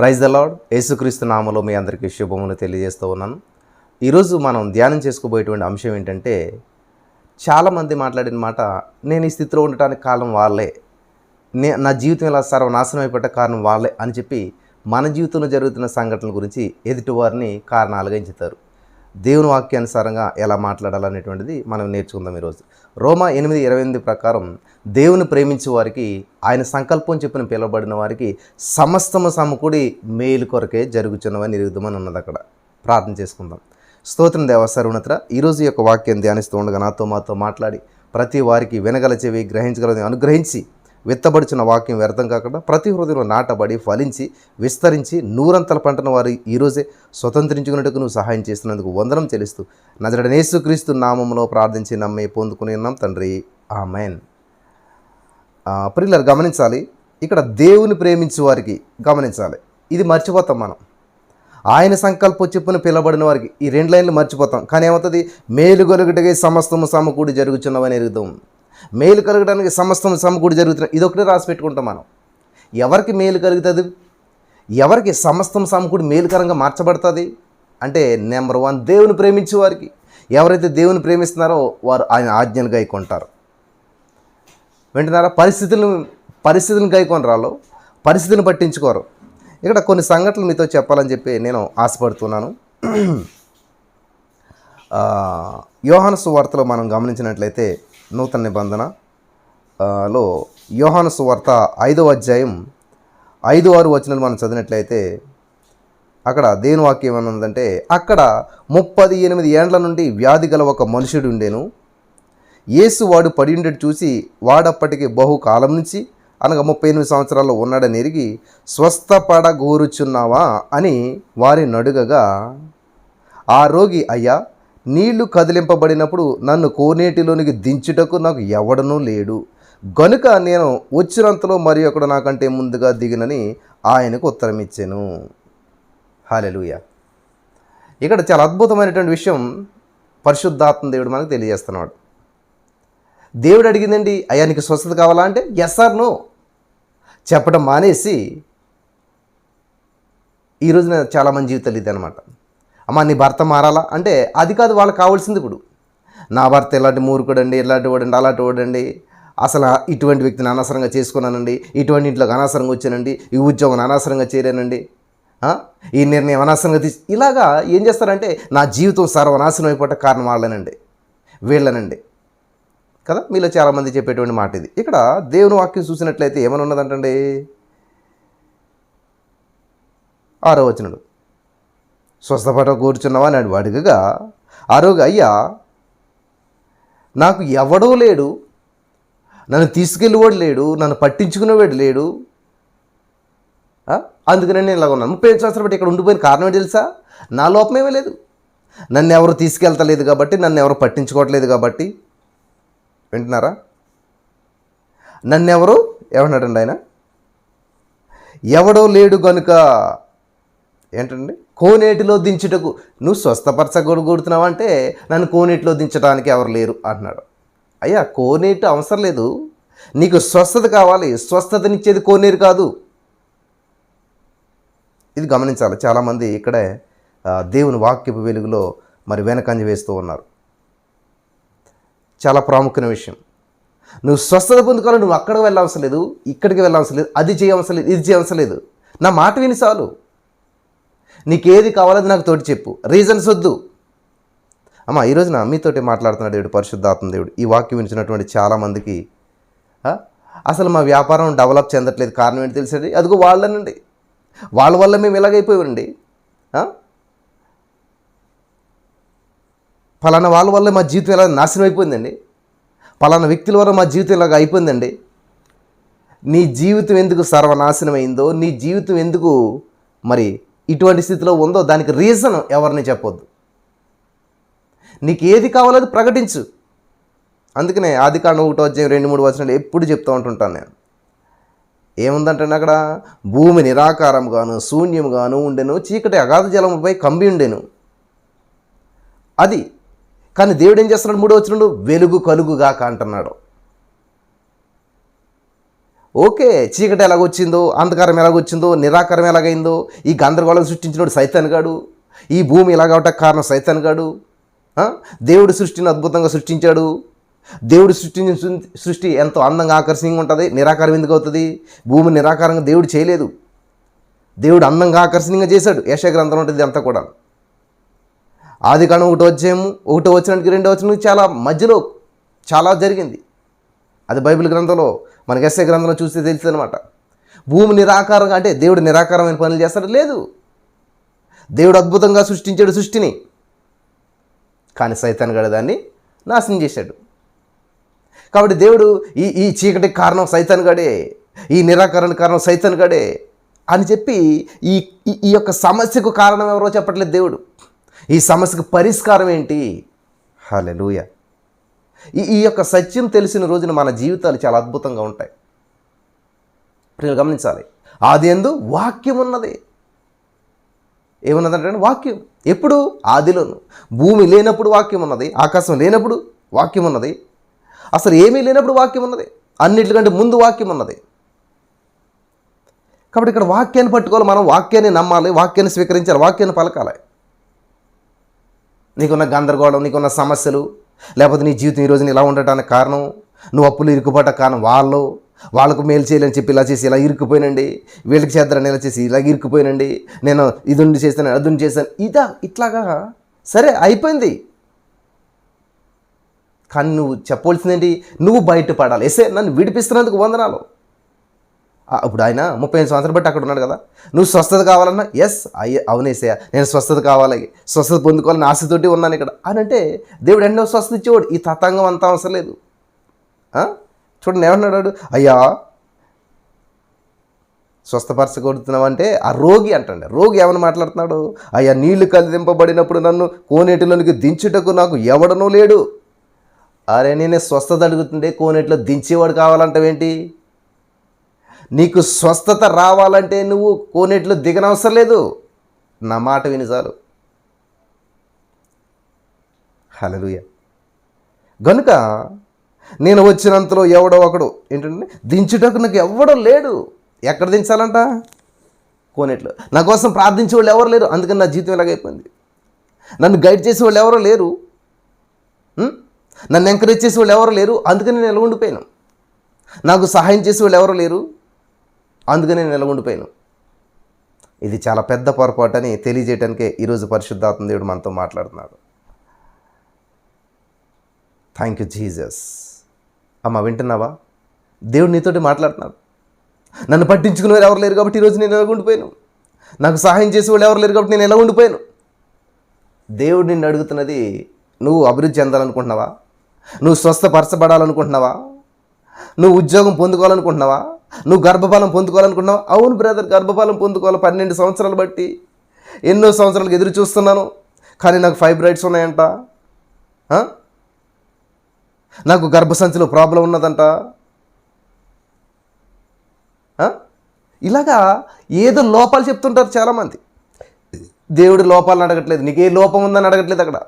Praise the lord. యేసుక్రీస్తు నామములో మీ అందరికీ శుభములు తెలియజేస్తూ ఉన్నాను. ఈరోజు మనం ధ్యానం చేసుకోబోయేటువంటి అంశం ఏంటంటే, చాలామంది మాట్లాడిన మాట, నేను ఈ స్థితిలో ఉండటానికి కారణం వాళ్ళే, నా జీవితం ఇలా సర్వనాశనం అయిపోయే కారణం వాళ్ళే అని చెప్పి మన జీవితంలో జరుగుతున్న సంఘటనల గురించి ఎదుటివారిని కారణాలుగా ఎంచుతారు. దేవుని వాక్యానుసారంగా ఎలా మాట్లాడాలనేటువంటిది మనం నేర్చుకుందాం ఈరోజు. రోమా 8:28 ప్రకారం దేవుని ప్రేమించే వారికి, ఆయన సంకల్పం చెప్పిన పిలువబడిన వారికి సమస్తము సమకూడి మేలు కొరకే జరుగుచున్నవని ఎరుగుదామని ఉన్నది. అక్కడ ప్రార్థన చేసుకుందాం. స్తోత్రం దేవ సర్వోన్నత. ఈరోజు యొక్క వాక్యం ధ్యానిస్తూ ఉండగా మాతో మాట్లాడి ప్రతి వారికి వినగల చెవి గ్రహించగలది అనుగ్రహించి, విత్తబడుచున్న వాక్యం వ్యర్థం కాకుండా ప్రతి హృదయంలో నాటబడి ఫలించి విస్తరించి నూరంతల పంటను వారు ఈరోజే స్వతంత్రించుకున్నట్టుకు నువ్వు సహాయం చేస్తున్నందుకు వందనం చెల్లిస్తూ నజరేయుడైన యేసుక్రీస్తు నామములో ప్రార్థించి నమ్మి పొందుకుని ఉన్నాం తండ్రి, ఆమేన్. ప్రియులారా, గమనించాలి, ఇక్కడ దేవుని ప్రేమించే వారికి గమనించాలి, ఇది మర్చిపోతాం మనం. ఆయన సంకల్పం చెప్పున పిలబడిన వారికి ఈ రెండు లైన్లు మర్చిపోతాం. కానీ ఏమవుతుంది? మేలు కలుగుటకే సమస్తము సమకూడి జరుగుచున్నవని ఎరుగుదాం. మేలు కలగడానికి సమస్తం సమకూడి జరుగుతున్నాయి, ఇదొకటి రాసి పెట్టుకుంటాం మనం. ఎవరికి మేలు కలుగుతుంది, ఎవరికి సమస్తం సమకూడి మేలుకరంగా మార్చబడుతుంది అంటే, నెంబర్ 1 దేవుని ప్రేమించే వారికి. ఎవరైతే దేవుని ప్రేమిస్తున్నారో వారు ఆయన ఆజ్ఞలు గైకొంటారు. వింటున్నారా? పరిస్థితులను గైకొని రాలో, పరిస్థితిని పట్టించుకోరు. ఇక్కడ కొన్ని సంఘటనలు మీతో చెప్పాలని చెప్పి నేను ఆశపడుతున్నాను. యోహాను సువార్తలో మనం గమనించినట్లయితే, నూతన నిబంధనలో యోహాను సువార్త 5వ అధ్యాయం 5-6 వచనాలు మనం చదివినట్లయితే, అక్కడ దేవుని వాక్యం ఏమన్నదంటే, అక్కడ 38 ఏండ్ల నుండి వ్యాధి గల ఒక మనుషుడు ఉండేను. యేసు వాడు పడి ఉండేది చూసి, వాడప్పటికి బహుకాలం నుంచి అనగా 38 సంవత్సరాల్లో ఉన్నాడని ఎరిగి, స్వస్థపడగోరుచున్నావా అని వారిని అడుగగా, ఆ రోగి, అయ్యా, నీళ్లు కదిలింపబడినప్పుడు నన్ను కోనేటిలోనికి దించుటకు నాకు ఎవడనూ లేడు గనుక నేను వచ్చినంతలో మరి ఒకడు నాకంటే ముందుగా దిగినని ఆయనకు ఉత్తరం ఇచ్చాను. హల్లెలూయా. ఇక్కడ చాలా అద్భుతమైనటువంటి విషయం పరిశుద్ధాత్మ దేవుడు మనకు తెలియజేస్తున్నాడు. దేవుడు అడిగిందండి, అయ్యా నీకు స్వస్థత కావాలా అంటే ఎస్ ఆర్ నో చెప్పడం మానేసి, ఈ రోజున చాలామంది జీవితాలు ఇది అనమాట. అమ్మ నీ భర్త మారాలా అంటే అది కాదు వాళ్ళకి కావాల్సింది. ఇప్పుడు నా భర్త ఇలాంటి మూర్ఖుడండి, ఇలాంటి వాడండి, అలాంటి వాడండి, అసలు ఇటువంటి వ్యక్తిని అనవసరంగా చేసుకున్నానండి, ఇటువంటి ఇంట్లోకి అనవసరంగా వచ్చానండి, ఈ ఉద్యోగం అనవసరంగా చేరానండి, ఈ నిర్ణయం అనవసరంగా ఇలాగా ఏం చేస్తారంటే, నా జీవితం సర్వనాశనం అయిపోవట కారణం వాళ్ళనండి, వీళ్ళనండి కదా. మీలో చాలామంది చెప్పేటువంటి మాట ఇది. ఇక్కడ దేవుని వాక్యం చూసినట్లయితే ఏమని ఉన్నదంటండి, 6వ వచనం, స్వస్థపడ కూర్చున్నావా అని అడుగగా, ఆరోగ్య, అయ్యా నాకు ఎవడో లేడు, నన్ను తీసుకెళ్ళేవాడు లేడు, నన్ను పట్టించుకునేవాడు లేడు, అందుకనే నేను ఇలాగ ఉన్నాను. 35 సంవత్సరాలు బట్టి ఇక్కడ ఉండిపోయిన కారణం ఏంటి తెలుసా? నా లోపమేమీ లేదు, నన్ను ఎవరు తీసుకెళ్తలేదు కాబట్టి, నన్ను ఎవరు పట్టించుకోవట్లేదు కాబట్టి. వింటున్నారా? నన్ను ఎవరు ఏమన్నాడండి ఆయన? ఎవడో లేడు గనుక ఏంటండి, కోనేటిలో దించుటకు. నువ్వు స్వస్థపరచగొడుగుడుతున్నావు అంటే నన్ను కోనేటిలో దించడానికి ఎవరు లేరు అంటున్నాడు. అయ్యా, కోనేటి అవసరం లేదు, నీకు స్వస్థత కావాలి. స్వస్థతనిచ్చేది కోనేరు కాదు. ఇది గమనించాలి. చాలామంది ఇక్కడే దేవుని వాక్యపు వెలుగులో మరి వెనకంజ వేస్తూ ఉన్నారు. చాలా ప్రాముఖ్యమైన విషయం. నువ్వు స్వస్థత పొందుకోవాలి, నువ్వు అక్కడికి వెళ్ళవసరం లేదు, ఇక్కడికి వెళ్ళవసరం లేదు, అది చేయవసరం లేదు, ఇది చేయవసరం లేదు. నా మాట విని చాలు. నీకేది కావాలో నాకు తోటి చెప్పు, రీజన్స్ వద్దు. అమ్మ, ఈరోజున మీతోటి మాట్లాడుతున్నాడు దేవుడు, పరిశుద్ధాత్మ దేవుడు. ఈ వాక్యం వినిచినటువంటి చాలామందికి అసలు మా వ్యాపారం డెవలప్ చెందట్లేదు, కారణం ఏంటి తెలిసేది? అదిగో వాళ్ళనండి, వాళ్ళ వల్ల మేము ఇలాగైపోయామండి, ఫలానా వాళ్ళ వల్ల మా జీవితం ఇలా నాశనం అయిపోయిందండి, ఫలానా వ్యక్తుల వల్ల మా జీవితం ఇలాగ అయిపోయిందండి. నీ జీవితం ఎందుకు సర్వనాశనం అయిందో, నీ జీవితం ఎందుకు మరి ఇటువంటి స్థితిలో ఉందో దానికి రీజన్ ఎవరిని చెప్పొద్దు. నీకు ఏది కావాలో అది ప్రకటించు. అందుకనే ఆదికాండం 1వ అధ్యాయం 2-3 వచనాలు ఎప్పుడు చెప్తూ ఉంటుంటాను నేను. ఏముందంటే అక్కడ, భూమి నిరాకారంగాను శూన్యంగాను ఉండెను, చీకటి అగాధ జలముపై కంబి ఉండెను. అది కానీ దేవుడు ఏం చేస్తున్నాడు? 3వ వచనంలో వెలుగు కలుగుగాక అంటున్నాడు. ఓకే, చీకటి ఎలాగొచ్చిందో, అంధకారం ఎలాగొచ్చిందో, నిరాకారం ఎలాగైందో, ఈ గందరగోళం సృష్టించినోడు సైతాన్ గాడు, ఈ భూమి ఇలాగవటానికి కారణం సైతాన్ గాడు. దేవుడు సృష్టిని అద్భుతంగా సృష్టించాడు. దేవుడు సృష్టించిన సృష్టి ఎంతో అందంగా ఆకర్షణీయంగా ఉంటుంది, నిరాకారం ఎందుకు అవుతుంది? భూమి నిరాకారంగా దేవుడు చేయలేదు, దేవుడు అందంగా ఆకర్షణీయంగా చేశాడు. యెషయా గ్రంథంలో ఉంటుంది అంతా కూడా. ఆదికాండం 1వ అధ్యాయము 1వ వచనానికి 2వ వచనానికి చాలా మధ్యలో చాలా జరిగింది. అది బైబిల్ గ్రంథంలో మనకి యెషయా గ్రంథంలో చూస్తే తెలుస్తుంది అనమాట. భూమి నిరాకారంగా అంటే దేవుడు నిరాకారమైన పనులు చేస్తాడు? లేదు, దేవుడు అద్భుతంగా సృష్టించాడు సృష్టిని. కానీ సైతాన్ గడు దాన్ని నాశనం చేశాడు. కాబట్టి దేవుడు ఈ చీకటికి కారణం సైతాన్ గడే, ఈ నిరాకరణకు కారణం సైతాన్ గడే అని చెప్పి ఈ ఈ యొక్క సమస్యకు కారణం ఎవరో చెప్పట్లేదు దేవుడు. ఈ సమస్యకు పరిష్కారం ఏంటి? హల్లెలూయా. ఈ యొక్క సత్యం తెలిసిన రోజున మన జీవితాలు చాలా అద్భుతంగా ఉంటాయి. మీరు గమనించాలి, ఆదియందు వాక్యం ఉన్నది. ఏమున్నదంటే వాక్యం. ఎప్పుడు? ఆదిలోను. భూమి లేనప్పుడు వాక్యం ఉన్నది, ఆకాశం లేనప్పుడు వాక్యం ఉన్నది, అసలు ఏమీ లేనప్పుడు వాక్యం ఉన్నది, అన్నిటికంటే ముందు వాక్యం ఉన్నది. కాబట్టి ఇక్కడ వాక్యాన్ని పట్టుకోవాలి, మనం వాక్యాన్ని నమ్మాలి, వాక్యాన్ని స్వీకరించాలి, వాక్యాన్ని పలకాలి. నీకున్న గందరగోళం, నీకున్న సమస్యలు, లేకపోతే నీ జీవితం ఈరోజు ఇలా ఉండటానికి కారణం, నువ్వు అప్పులు ఇరుక్కుపోవటానికి కారణం వాళ్ళకు మేలు చేయాలని చెప్పి ఇలా చేసి ఇలా ఇరుక్కుపోయినండి, వీళ్ళకి చేద్దారని ఇలా చేసి ఇలా ఇరుక్కుపోయినండి, నేను ఇది ఉండి చేశాను అది ఉండి చేశాను, ఇట్లాగా సరే అయిపోయింది. కానీ నువ్వు చెప్పవలసిందేంటి? నువ్వు బయటపడాలి. ఎసే నన్ను విడిపిస్తున్నందుకు వందనాలు. ఇప్పుడు ఆయన 35 సంవత్సరాలు బట్టి అక్కడ ఉన్నాడు కదా. నువ్వు స్వస్థత కావాలన్నా అవునేసయ్యా, నేను స్వస్థత కావాలి, స్వస్థత పొందుకోవాలని ఆశతోటి ఉన్నాను ఇక్కడ అని అంటే దేవుడు ఎన్నో స్వస్థత ఇచ్చేవాడు. ఈ తతంగం అంతా అవసరం లేదు. చూడండి ఏమన్నాడు, అయ్యా స్వస్థపరచగొడుతున్నావంటే ఆ రోగి అంటండి. రోగి ఏమని మాట్లాడుతున్నాడు? అయ్యా నీళ్లు కలిదింపబడినప్పుడు నన్ను కోనేటిలోనికి దించుటకు నాకు ఎవడనూ లేడు. అరే నేనే స్వస్థత అడుగుతుంటే కోనేటిలో దించేవాడు కావాలంటావేంటి? నీకు స్వస్థత రావాలంటే నువ్వు కోనేటిలో దిగనవసరం లేదు, నా మాట విని చాలు. హల్లెలూయా. గనుక నేను వచ్చినంతలో ఎవడో ఒకడు ఏంటంటే దించుటకు నాకు ఎవడో లేడు. ఎక్కడ దించాలంట? కోనేట్లో. నా కోసం ప్రార్థించే వాళ్ళు ఎవరు లేరు, అందుకని నా జీవితం ఇలాగైపోయింది. నన్ను గైడ్ చేసే వాళ్ళు ఎవరో లేరు, నన్ను ఎంకరేజ్ చేసే వాళ్ళు ఎవరు లేరు, అందుకని నేను ఎలా ఉండిపోయాను. నాకు సహాయం చేసే వాళ్ళు ఎవరు లేరు, అందుకని నేను ఎలా ఉండిపోయాను. ఇది చాలా పెద్ద పొరపాటు అని తెలియజేయడానికే ఈరోజు పరిశుద్ధాత్మ దేవుడు మనతో మాట్లాడుతున్నాడు. Thank you Jesus. అమ్మ వింటున్నావా? దేవుడు నీతోటి మాట్లాడుతున్నాడు. నన్ను పట్టించుకునేవారు ఎవరు లేరు కాబట్టి ఈరోజు నేను ఎలా ఉండిపోయాను. నాకు సహాయం చేసేవాళ్ళు ఎవరు లేరు కాబట్టి నేను ఎలా ఉండిపోయాను. దేవుడు నిన్ను అడుగుతున్నది, నువ్వు అభివృద్ధి చెందాలనుకుంటున్నావా? నువ్వు స్వస్థపరచబడాలనుకుంటున్నావా? నువ్వు ఉద్యోగం పొందుకోవాలనుకుంటున్నావా? నువ్వు గర్భఫలం పొందుకోవాలనుకుంటున్నావా? అవును బ్రదర్, గర్భఫలం పొందుకోవాలి. 12 సంవత్సరాలు బట్టి ఎన్నో సంవత్సరాలకు ఎదురు చూస్తున్నాను, కానీ నాకు ఫైబ్రాయిడ్స్ ఉన్నాయంట, నాకు గర్భసంచిలో ప్రాబ్లం ఉన్నదంట. ఇలాగా ఏదో లోపాలు చెప్తుంటారు చాలామంది. దేవుడి లోపాలను అడగట్లేదు, నీకు ఏ లోపం ఉందని అడగట్లేదు అక్కడ.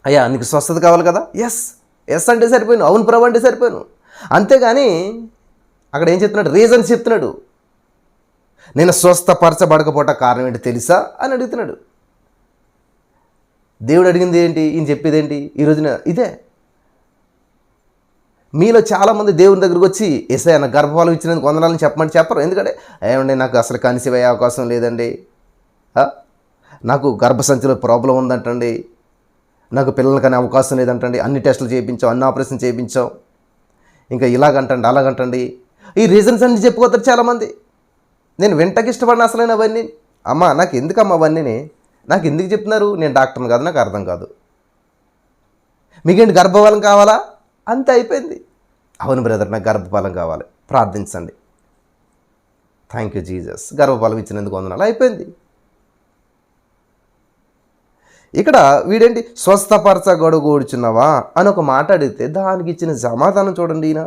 అయ్యా నీకు స్వస్థత కావాలి కదా, ఎస్ అంటే సరిపోయాను, అవును ప్రభు అంటే సరిపోయాను. అంతేగాని అక్కడ ఏం చెప్తున్నాడు? రీజన్స్ చెప్తున్నాడు. నేను స్వస్థపరచబడకపోవట కారణం ఏంటి తెలుసా అని అడుగుతున్నాడు. దేవుడు అడిగింది ఏంటి, ఈయన చెప్పేది ఏంటి ఈ రోజున? ఇదే. మీలో చాలామంది దేవుని దగ్గరకు వచ్చి యేసయ్యా నాకు గర్భఫలం ఇచ్చినందుకు వందనాలని చెప్పమంటే చెప్పరు. ఎందుకంటే ఏమండి నాకు అసలు కన్సీవ్ అయ్యే అవకాశం లేదండి, నాకు గర్భసంచిలో ప్రాబ్లం ఉందంటండి, నాకు పిల్లలు కానీ అవకాశం లేదంటండి, అన్ని టెస్టులు చేయించాం, అన్ని ఆపరేషన్ చేయించాం, ఇంకా ఇలాగంటండి అలాగంటండి. ఈ రీజన్స్ అన్ని చెప్పుకోతారు చాలామంది. నేను వెంటకి ఇష్టపడిన అసలైన అవన్నీ. అమ్మ నాకు ఎందుకమ్మా అవన్నీ, నాకు ఎందుకు చెప్తున్నారు? నేను డాక్టర్ని కాదు, నాకు అర్థం కాదు. మీకేంటి గర్భఫలం కావాలా? అంతే అయిపోయింది. అవును బ్రదర్ నాకు గర్భఫలం కావాలి, ప్రార్థించండి. థ్యాంక్ యూ జీసస్, గర్భఫలం ఇచ్చినందుకు వందనాలు, అయిపోయింది. ఇక్కడ వీడేంటి స్వస్థపరచగొడుగూడుచున్నావా అని ఒక మాట అడిగితే దానికి ఇచ్చిన సమాధానం చూడండి. ఈయన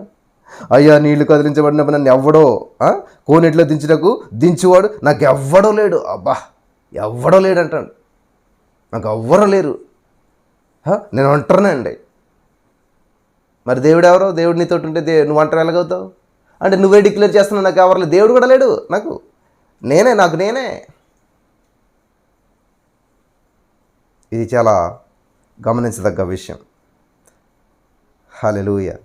అయ్యా నీళ్లు కదిలించబడినప్పుడు నన్ను ఎవ్వడో కోనేటిలో దించుటకు దించువాడు నాకు ఎవ్వడో లేడు. అబ్బా ఎవ్వడో లేడు అంటాడు, నాకు ఎవ్వరూ లేరు, నేను ఒంటరినే అండి. మరి దేవుడు ఎవరో? దేవుడు నీతో ఉంటే నువ్వు ఒంటరి ఎలాగవుతావు? అంటే నువ్వే డిక్లేర్ చేస్తున్నావు, నాకు ఎవరు దేవుడు కూడా లేడు, నాకు నేనే. ఇది చాలా గమనించదగ్గ విషయం. హల్లెలూయా.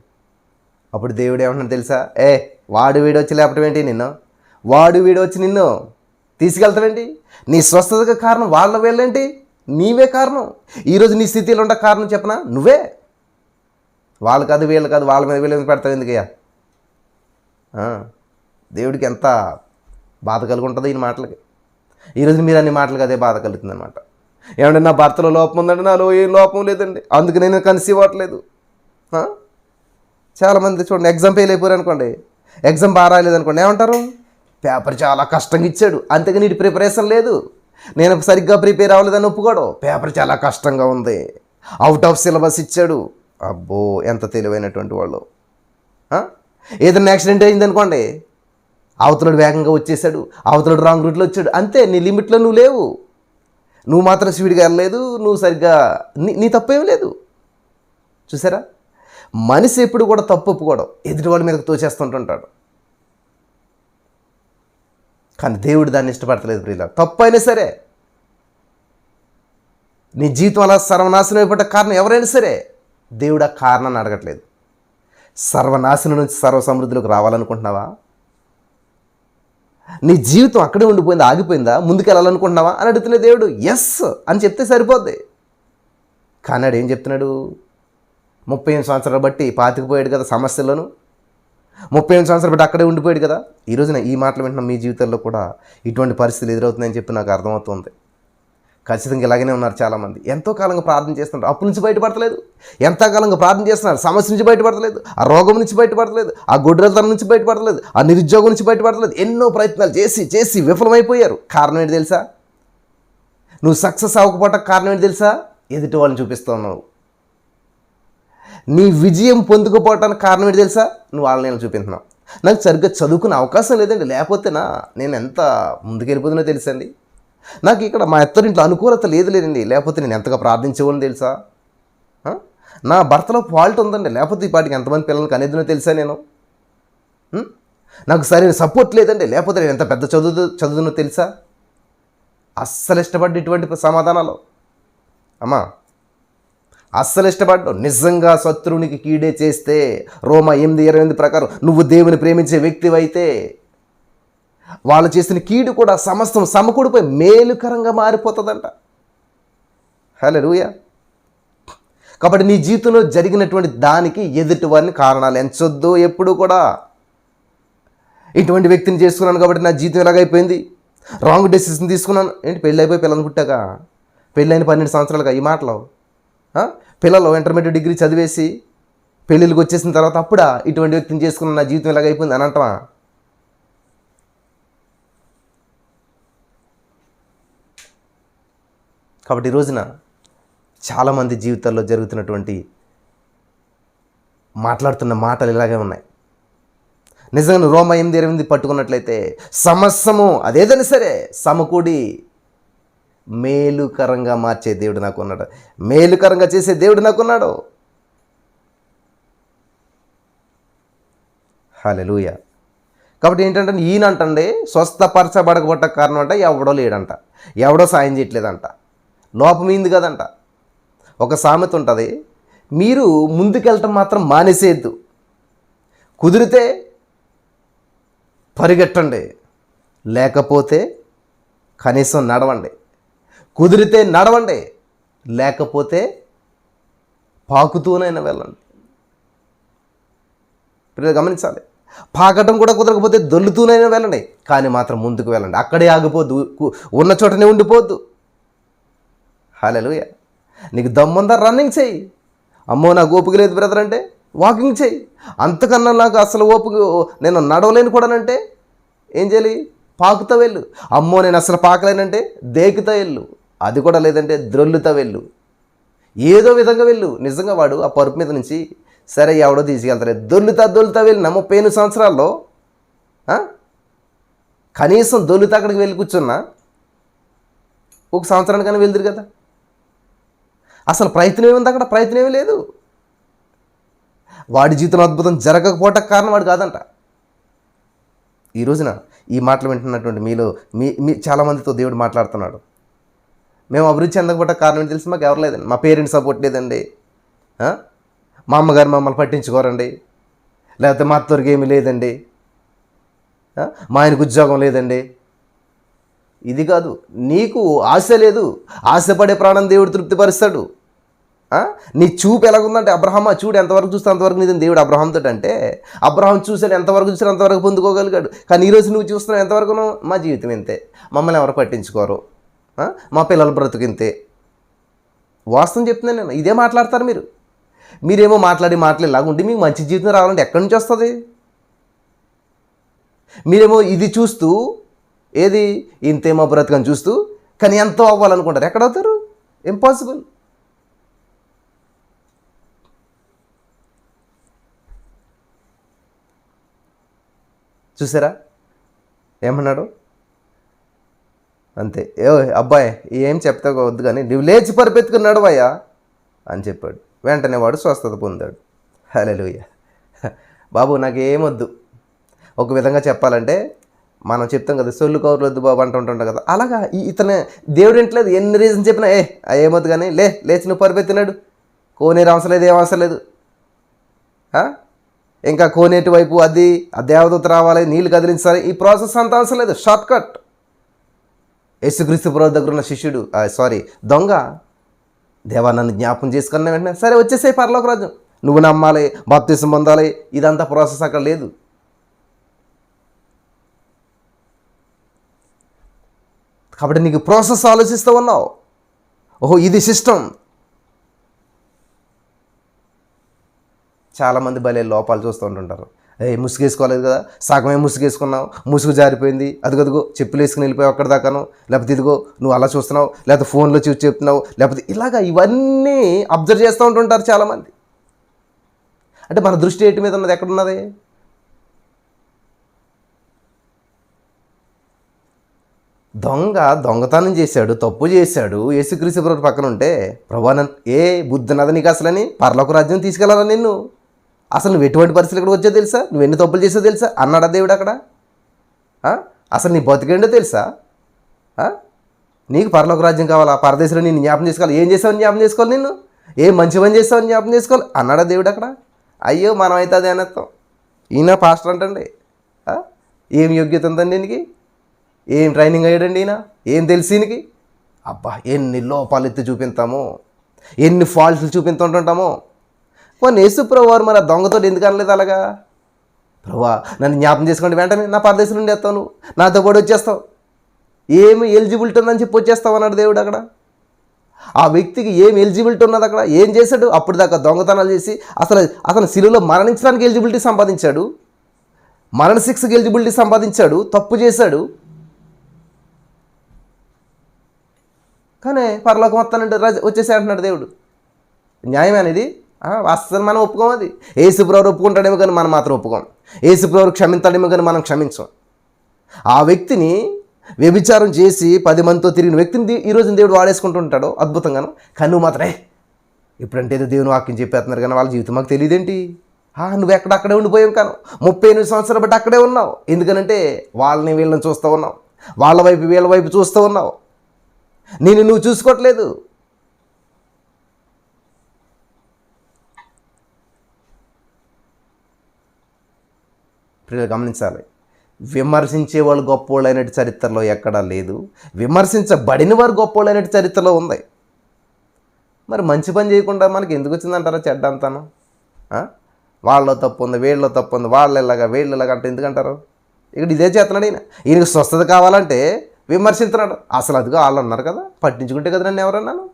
అప్పుడు దేవుడు ఏమంటున్నాడు తెలుసా? వాడు వీడు వచ్చి లేపటమేంటి నిన్ను, వాడు వీడు వచ్చి నిన్ను తీసుకెళ్తావేంటి? నీ స్వస్థతకు కారణం వాళ్ళ వీళ్ళేంటి? నీవే కారణం. ఈరోజు నీ స్థితిలో ఉండే కారణం చెప్పనా? నువ్వే. వాళ్ళు కాదు వీళ్ళు కాదు, వాళ్ళ మీద వీళ్ళ మీద పెడతావు ఎందుకయ్యా? దేవుడికి ఎంత బాధ కలిగి ఉంటుందో ఈ మాటలకి. ఈరోజు మీరు అన్ని మాటలకి అదే బాధ కలుగుతుంది అనమాట. ఏమంటే నా భర్తలో లోపం ఉందండి, నాలో ఏం లోపం లేదండి, అందుకు నేను కన్సీవ్ అవ్వట్లేదు. చాలామంది చూడండి, ఎగ్జామ్ ఫెయిల్ అయిపోయారు అనుకోండి, ఎగ్జామ్ బాగా రాలేదనుకోండి, ఏమంటారు? పేపర్ చాలా కష్టంగా ఇచ్చాడు, అంతేగా నీటి ప్రిపరేషన్ లేదు, నేను సరిగ్గా ప్రిపేర్ అవ్వలేదని ఒప్పుకోడు. పేపర్ చాలా కష్టంగా ఉంది, అవుట్ ఆఫ్ సిలబస్ ఇచ్చాడు. అబ్బో, ఎంత తెలివైనటువంటి వాళ్ళు. ఏదైనా యాక్సిడెంట్ అయింది అనుకోండి, అవతలుడు వేగంగా వచ్చేసాడు, అవతలుడు రాంగ్ రూట్లో వచ్చాడు, అంతే. నీ లిమిట్లో నువ్వు లేవు, నువ్వు మాత్రం స్పీడ్గా వెళ్ళలేదు, నువ్వు సరిగ్గా నీ తప్పేం లేదు. చూసారా? మనిషి ఎప్పుడు కూడా తప్పు ఒప్పుకోవడం, ఎదుటి వాళ్ళ మీదకి తోచేస్తుంటుంటాడు. కానీ దేవుడు దాన్ని ఇష్టపడతలేదు ప్రియుల. తప్పు అయినా సరే, నీ జీవితం అలా సర్వనాశనం అయిపోయే కారణం ఎవరైనా సరే, దేవుడు ఆ కారణాన్ని అడగట్లేదు. సర్వనాశనం నుంచి సర్వ సమృద్ధిలోకి రావాలనుకుంటున్నావా? నీ జీవితం అక్కడే ఉండిపోయిందా, ఆగిపోయిందా, ముందుకు వెళ్ళాలనుకుంటున్నావా అని అడుగుతున్న దేవుడు ఎస్ అని చెప్తే సరిపోద్ది. కానీ ఆడు ఏం చెప్తున్నాడు? 38 సంవత్సరాలు బట్టి పాతికిపోయాడు కదా సమస్యలను, 38 సంవత్సరాలు బట్టి అక్కడే ఉండిపోయాడు కదా. ఈ రోజున ఈ మాటలు వింటున్న మీ జీవితంలో కూడా ఇటువంటి పరిస్థితులు ఎదురవుతున్నాయని చెప్పి నాకు అర్థమవుతుంది. ఖచ్చితంగా ఇలాగనే ఉన్నారు చాలామంది. ఎంతో కాలంగా ప్రార్థన చేస్తున్నారు, అప్పు నుంచి బయటపడతలేదు. ఎంతో కాలంగా ప్రార్థన చేస్తున్నారు, సమస్య నుంచి బయటపడతలేదు, ఆ రోగం నుంచి బయటపడలేదు, ఆ గుడ్రతనం నుంచి బయటపడలేదు, ఆ నిరుద్యోగం నుంచి బయటపడలేదు. ఎన్నో ప్రయత్నాలు చేసి విఫలమైపోయారు. కారణం ఏంటి తెలుసా? నువ్వు సక్సెస్ అవ్వకపోవటానికి కారణం ఏంటి తెలుసా? ఎదుటి వాళ్ళని చూపిస్తూ ఉన్నావు. నీ విజయం పొందుకోపోవటానికి కారణం ఏంటి తెలుసా? నువ్వు వాళ్ళని నేను చూపిస్తున్నావు. నాకు సరిగ్గా చదువుకునే అవకాశం లేదండి, లేకపోతేనా నేను ఎంత ముందుకెళ్ళిపోతున్నా తెలుసండి. నాకు ఇక్కడ మా అత్తరింట్లో అనుకూలత లేదండి, లేకపోతే నేను ఎంతగా ప్రార్థించేవాళ్ళని తెలుసా. నా భర్తలో ఫాల్ట్ ఉందండి, లేకపోతే ఈ పాటికి ఎంతమంది పిల్లలకి అనేదినో తెలుసా నేను. నాకు సరైన సపోర్ట్ లేదండి, లేకపోతే నేను ఎంత పెద్ద చదువునో తెలుసా. అస్సలు ఇష్టపడ్డ ఇటువంటి సమాధానాలు అమ్మా, అస్సలు ఇష్టపడ్డావు. నిజంగా శత్రువునికి కీడే చేస్తే రోమా 8:28 ప్రకారం నువ్వు దేవుని ప్రేమించే వ్యక్తివైతే వాళ్ళు చేసిన కీడు కూడా సమస్తం సమకూడిపోయి మేలుకరంగా మారిపోతుందంట. హల్లెలూయా. కాబట్టి నీ జీవితంలో జరిగినటువంటి దానికి ఎదుటి వారిని కారణాలు ఎంచొద్దు ఎప్పుడు కూడా. ఇటువంటి వ్యక్తిని చేసుకున్నాను కాబట్టి నా జీవితం ఎలాగైపోయింది, రాంగ్ డెసిషన్ తీసుకున్నాను. ఏంటి పెళ్ళి అయిపోయి పిల్లలు పుట్టాక, పెళ్ళైన 12 సంవత్సరాలుగా ఈ మాటలు. పిల్లలు ఇంటర్మీడియట్ డిగ్రీ చదివేసి పెళ్ళిళ్ళకి వచ్చేసిన తర్వాత అప్పుడా ఇటువంటి వ్యక్తిని చేసుకున్న నా జీవితం ఎలాగైపోయింది అని అంటావా? కాబట్టి ఈ రోజున చాలామంది జీవితాల్లో జరుగుతున్నటువంటి మాట్లాడుతున్న మాటలు ఇలాగే ఉన్నాయి. నిజంగా రోమా 8:28 పట్టుకున్నట్లయితే సమస్తము అదేదని సరే సమకూడి మేలుకరంగా మార్చే దేవుడు నాకు ఉన్నాడు, మేలుకరంగా చేసే దేవుడు నాకున్నాడు. హల్లెలూయా. కాబట్టి ఏంటంటే ఈయనంటండి స్వస్థపరచబడకపోవట కారణం అంట ఎవడో లేడంట, ఎవడో సాయం చేయట్లేదంట, లోపమైంది కదంట. ఒక సామెత ఉంటుంది, మీరు ముందుకెళ్ళటం మాత్రం మానేసేయద్దు, కుదిరితే పరిగెట్టండి, లేకపోతే కనీసం నడవండి. కుదిరితే నడవండి, లేకపోతే పాకుతూనైనా వెళ్ళండి. పిల్లలు గమనించాలి, పాకటం కూడా కుదరకపోతే దొల్లుతూనైనా వెళ్ళండి, కానీ మాత్రం ముందుకు వెళ్ళండి. అక్కడే ఆగిపోద్దు, ఉన్న చోటనే ఉండిపోద్దు. హల్లెలూయా. నీకు దమ్ముందా రన్నింగ్ చేయి. అమ్మో నాకు ఓపిక లేదు బ్రదర్ అంటే వాకింగ్ చేయి. అంతకన్నా నాకు అసలు ఓపిక, నేను నడవలేను కూడానంటే ఏం చేయాలి? పాకుతా వెళ్ళు. అమ్మో నేను అసలు పాకలేనంటే దేకుతా వెళ్ళు. అది కూడా లేదంటే ద్రొల్లుతా వెళ్ళు. ఏదో విధంగా వెళ్ళు. నిజంగా వాడు ఆ పరుపు మీద నుంచి సరే ఎవడో తీసుకెళ్తారు, దొల్లుతా వెళ్ళిన 38 సంవత్సరాల్లో కనీసం దొల్లుతా అక్కడికి వెళ్ళి కూర్చున్నా 1 సంవత్సరానికైనా వెళ్తురు కదా. అసలు ప్రయత్నం ఏముంది అక్కడ? ప్రయత్నం ఏమీ లేదు. వాడి జీవితంలో అద్భుతం జరగకపోవటానికి కారణం వాడు కాదంట, ఈ రోజున ఈ మాటలు వింటున్నటువంటి మీలో మీ చాలామందితో దేవుడు మాట్లాడుతున్నాడు. మేము అభివృద్ధి చెందకపోవడం కారణం తెలిసి మాకు ఎవరు లేదండి, మా పేరెంట్స్ సపోర్ట్ లేదండి, మా అమ్మగారు మమ్మల్ని పట్టించుకోరండి, లేకపోతే మా అత్తోరికి ఏమీ లేదండి, మా ఆయనకు ఉద్యోగం లేదండి. ఇది కాదు, నీకు ఆశ లేదు, ఆశపడే ప్రాణం దేవుడు తృప్తిపరుస్తాడు. నీ చూపు ఎలాగుందంటే అబ్రహామా చూడు ఎంతవరకు చూస్తే అంతవరకు నీదని దేవుడు అబ్రహాంతో అంటే అబ్రహాం చూసాడు, ఎంతవరకు చూసాడు అంతవరకు పొందుకోగలిగాడు. కానీ ఈరోజు నువ్వు చూస్తున్నావు ఎంతవరకును, మా జీవితం ఇంతే, మమ్మల్ని ఎవరు పట్టించుకోరు, మా పిల్లల బ్రతుకు ఇంతే. వాస్తవం చెప్తున్నాను నేను, ఇదే మాట్లాడతారు మీరేమో మాటలు ఇలాగుంటే మీకు మంచి జీవితం రావాలంటే ఎక్కడి నుంచి వస్తుంది? మీరేమో ఇది చూస్తూ ఏది ఇంతేమో బ్రతుకని చూస్తూ కానీ ఎంతో అవ్వాలనుకుంటారు, ఎక్కడవుతారు? ఇంపాసిబుల్. చూసారా ఏమన్నాడు? అంతే, అబ్బాయి ఏం చెప్తా వద్దు కానీ నువ్వు లేచి పరిపెత్తుకున్నాడు అయ్యా అని చెప్పాడు. వెంటనే వాడు స్వస్థత పొందాడు. హల్లెలూయా. బాబు నాకేమొద్దు. ఒక విధంగా చెప్పాలంటే మనం చెప్తాం కదా, సొల్లు కౌరులు వద్దు బాబు అంటుంటాం కదా, అలాగా ఇతను దేవుడు ఇంట్లేదు, ఎన్ని రీజన్ చెప్పినా ఏమొద్దు కానీ లేచి నువ్వు పరిపెత్తినాడు, కోనేరు అవసరం లేదు, ఏం అవసరం లేదు, ఇంకా కోనేటి వైపు అది ఆ దేవదూత రావాలి, నీళ్ళు కదిలించాలి, ఈ ప్రాసెస్ అంత అవసరం లేదు, షార్ట్ కట్. యేసుక్రీస్తు ప్రభు దగ్గర ఉన్న శిష్యుడు దొంగ, దేవా నన్ను జ్ఞాపకం చేసుకున్న వెంటనే సరే వచ్చేసే పరలోక రాజ్యం, నువ్వు నమ్మాలి, బాప్తిసం పొందాలి, ఇదంతా ప్రాసెస్ అక్కడ లేదు. కాబట్టి నీకు ప్రాసెస్ ఆలోచిస్తూ ఉన్నావు, ఓహో ఇది సిస్టమ్. చాలామంది భలే లోపాలు చూస్తూ ఉంటుంటారు. ముసుగేసుకోలేదు కదా, సగమే ముసుగేసుకున్నావు, ముసుగు జారిపోయింది, అదిగదిగో చెప్పులు వేసుకుని వెళ్ళిపోయావు అక్కడ దాకాను, లేకపోతే ఇదిగో నువ్వు అలా చూస్తున్నావు, లేకపోతే ఫోన్లో చూసి చెప్తున్నావు, లేకపోతే ఇలాగా ఇవన్నీ అబ్జర్వ్ చేస్తూ ఉంటుంటారు చాలామంది. అంటే మన దృష్టి ఏంటి మీద ఉన్నది, ఎక్కడున్నది? దొంగతనం చేశాడు, తప్పు చేశాడు, యేసుక్రీస్తు ప్రభు పక్కన ఉంటే ప్రభా బుద్ధి నది నీకు అసలని పరలోక రాజ్యం తీసుకెళ్ళాలా నిన్ను, అసలు నువ్వు ఎటువంటి పరిస్థితులు ఇక్కడ వచ్చావు తెలుసా, నువ్వు ఎన్ని తప్పులు చేసావు తెలుసా అన్నాడా దేవుడు అక్కడ? అసలు నీ బతికేంటో తెలుసా? నీకు పరలోక రాజ్యం కావాలా, పరదేశంలో నేను జ్ఞాపం చేసుకోవాలి, ఏం చేసావని జ్ఞాపం చేసుకోవాలి, నిన్ను ఏం మంచి పని చేసావని జ్ఞాపం చేసుకోవాలి అన్నాడా దేవుడు అక్కడ? అయ్యో మనమైతే అదే అనేస్తాం. ఈయన పాస్టర్ అంటండి, ఏం యోగ్యత ఉందండి ఈయనకి, ఏం ట్రైనింగ్ అయ్యాడండి ఈయన, ఏం తెలిసి ఈయనకి? అబ్బా ఎన్ని లోపాలు ఎత్తి చూపిస్తామో, ఎన్ని ఫాల్ట్లు చూపిస్తుంటుంటామో. కొన్ని యేసుప్రభు వారు మరి ఆ దొంగతో ఎందుకు అనలేదు అలాగా? ప్రభువా నన్ను జ్ఞాపం చేసుకోండి, వెంటనే నా పరదేశం నుండి వేస్తావు, నువ్వు నాతో కూడా వచ్చేస్తావు, ఏమి ఎలిజిబిలిటీ ఉందని చెప్పి వచ్చేస్తావు అన్నాడు దేవుడు అక్కడ. ఆ వ్యక్తికి ఏం ఎలిజిబిలిటీ ఉన్నది అక్కడ? ఏం చేశాడు? అప్పుడు దాకా దొంగతనాలు చేసి అతను శిలువలో మరణించడానికి ఎలిజిబిలిటీ సంపాదించాడు, మరణశిక్షకు ఎలిజిబిలిటీ సంపాదించాడు, తప్పు చేశాడు. కానీ పరలోకం వస్తానంటే వచ్చేసే అంటున్నాడు దేవుడు. న్యాయం అనేది అస్సలు మనం ఒప్పుకోం. అది యేసుప్రభు ఒప్పుకుంటాడేమో కానీ మనం మాత్రం ఒప్పుకోం. యేసుప్రభు క్షమించాడేమో కానీ మనం క్షమించాం. ఆ వ్యక్తిని వ్యభిచారం చేసి 10 మందితో తిరిగిన వ్యక్తిని ఈరోజు దేవుడు వాడేసుకుంటుంటాడు అద్భుతంగాను. కానీ నువ్వు మాత్రమే ఇప్పుడంటే ఏదో దేవుని వాక్యం చెప్పేస్తున్నారు కానీ వాళ్ళ జీవితం మాకు తెలియదేంటి? నువ్వు అక్కడే ఉండిపోయావు, కాను 38 సంవత్సరాలు బట్టి అక్కడే ఉన్నావు. ఎందుకనంటే వాళ్ళని వీళ్ళని చూస్తూ ఉన్నావు, వాళ్ళ వైపు వీళ్ళ వైపు చూస్తూ ఉన్నావు, నువ్వు చూసుకోవట్లేదు. గమనించాలి, విమర్శించే వాళ్ళు గొప్పోళ్ళు అయినట్టు చరిత్రలో ఎక్కడా లేదు, విమర్శించబడిన వారు గొప్పోళ్ళు అయినట్టు చరిత్రలో ఉంది. మరి మంచి పని చేయకుండా మనకి ఎందుకు వచ్చిందంటారా చెడ్డ అంతాను? వాళ్ళలో తప్పు ఉంది, వీళ్ళలో తప్పు ఉంది, వాళ్ళు ఇలాగా వీళ్ళు ఇలాగ అంటే ఎందుకంటారు? ఇక్కడ ఇదే చేస్తున్నాడు ఈయనకి స్వస్థత కావాలంటే విమర్శిస్తున్నాడు. అసలు అదిగో వాళ్ళు అన్నారు కదా, పట్టించుకుంటే కదా నన్ను ఎవరన్నాను,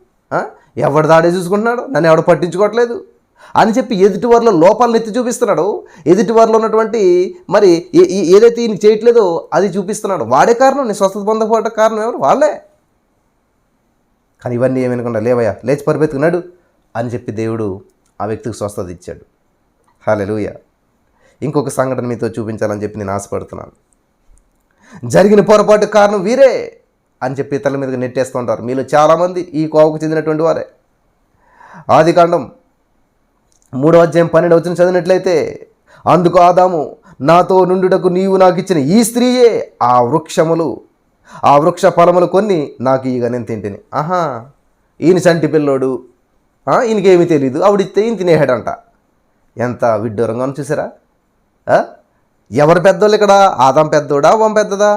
ఎవడు దాడే చూసుకుంటున్నాడు, నన్ను ఎవడు పట్టించుకోవట్లేదు అని చెప్పి ఎదుటి వారిలో లోపాలను ఎత్తి చూపిస్తున్నాడు. ఎదుటి వారిలో ఉన్నటువంటి మరి ఏదైతే ఈయన చేయట్లేదో అది చూపిస్తున్నాడు. వాడే కారణం, నేను స్వస్థత పొందకపోవడం కారణం ఎవరు? వాళ్ళే. కానీ ఇవన్నీ ఏమనుకుండా లేవయ్యా లేచి పరిపెత్తుకున్నాడు అని చెప్పి దేవుడు ఆ వ్యక్తికి స్వస్థత ఇచ్చాడు. హల్లెలూయా. ఇంకొక సంఘటన మీతో చూపించాలని చెప్పి నేను ఆశపడుతున్నాను. జరిగిన పొరపాటు కారణం వీరే అని చెప్పి ఇతరుల మీదకి నెట్టేస్తూ ఉంటారు. మీలో చాలామంది ఈ కోవకు చెందినటువంటి వారే. ఆదికాండం 3వ అధ్యాయం 12వ వచనం చదివినట్లయితే అందుకు ఆదాము, నాతో నుండుటకు నీవు నాకు ఇచ్చిన ఈ స్త్రీయే ఆ వృక్ష ఫలములు కొన్ని నాకు ఇక నేను తింటిని. ఆహా, ఈయన సంటి పిల్లోడు, ఈయనకేమీ తెలీదు, ఆవిడిస్తే ఈయన తినేహాడంట. ఎంత విడ్డూరంగా చూసారా? ఎవరు పెద్దోళ్ళు ఇక్కడ? ఆదాం పెద్దోడా, అవ్వం పెద్దదా?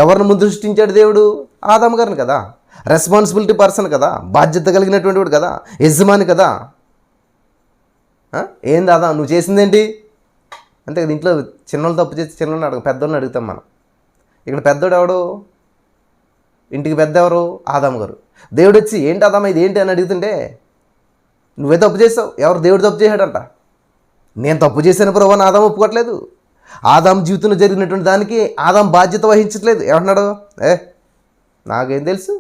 ఎవరిని ముందు సృష్టించాడు దేవుడు? ఆదాం గారిని కదా. రెస్పాన్సిబిలిటీ పర్సన్ కదా, బాధ్యత కలిగినటువంటి వాడు కదా, యజమాని కదా. ఏంది ఆదాం నువ్వు చేసిందేంటి అంటే, ఇంట్లో చిన్నోళ్ళు తప్పు చేసి చిన్నోళ్ళని అడుగు, పెద్దోళ్ళని అడుగుతాం మనం. ఇక్కడ పెద్దోడు ఎవడు? ఇంటికి పెద్ద ఎవరు? ఆదాం గారు. దేవుడు వచ్చి ఏంటి ఆదాం ఇది ఏంటి అని అడుగుతుంటే, నువ్వే తప్పు చేసావు. ఎవరు? దేవుడు తప్పు చేశాడంట. నేను తప్పు చేశాను ప్రభు అని ఆదాం ఒప్పుకోవట్లేదు. ఆదాం జీవితంలో జరిగినటువంటి దానికి ఆదాం బాధ్యత వహించట్లేదు. ఏమంటున్నాడు? నాకేం తెలుసు,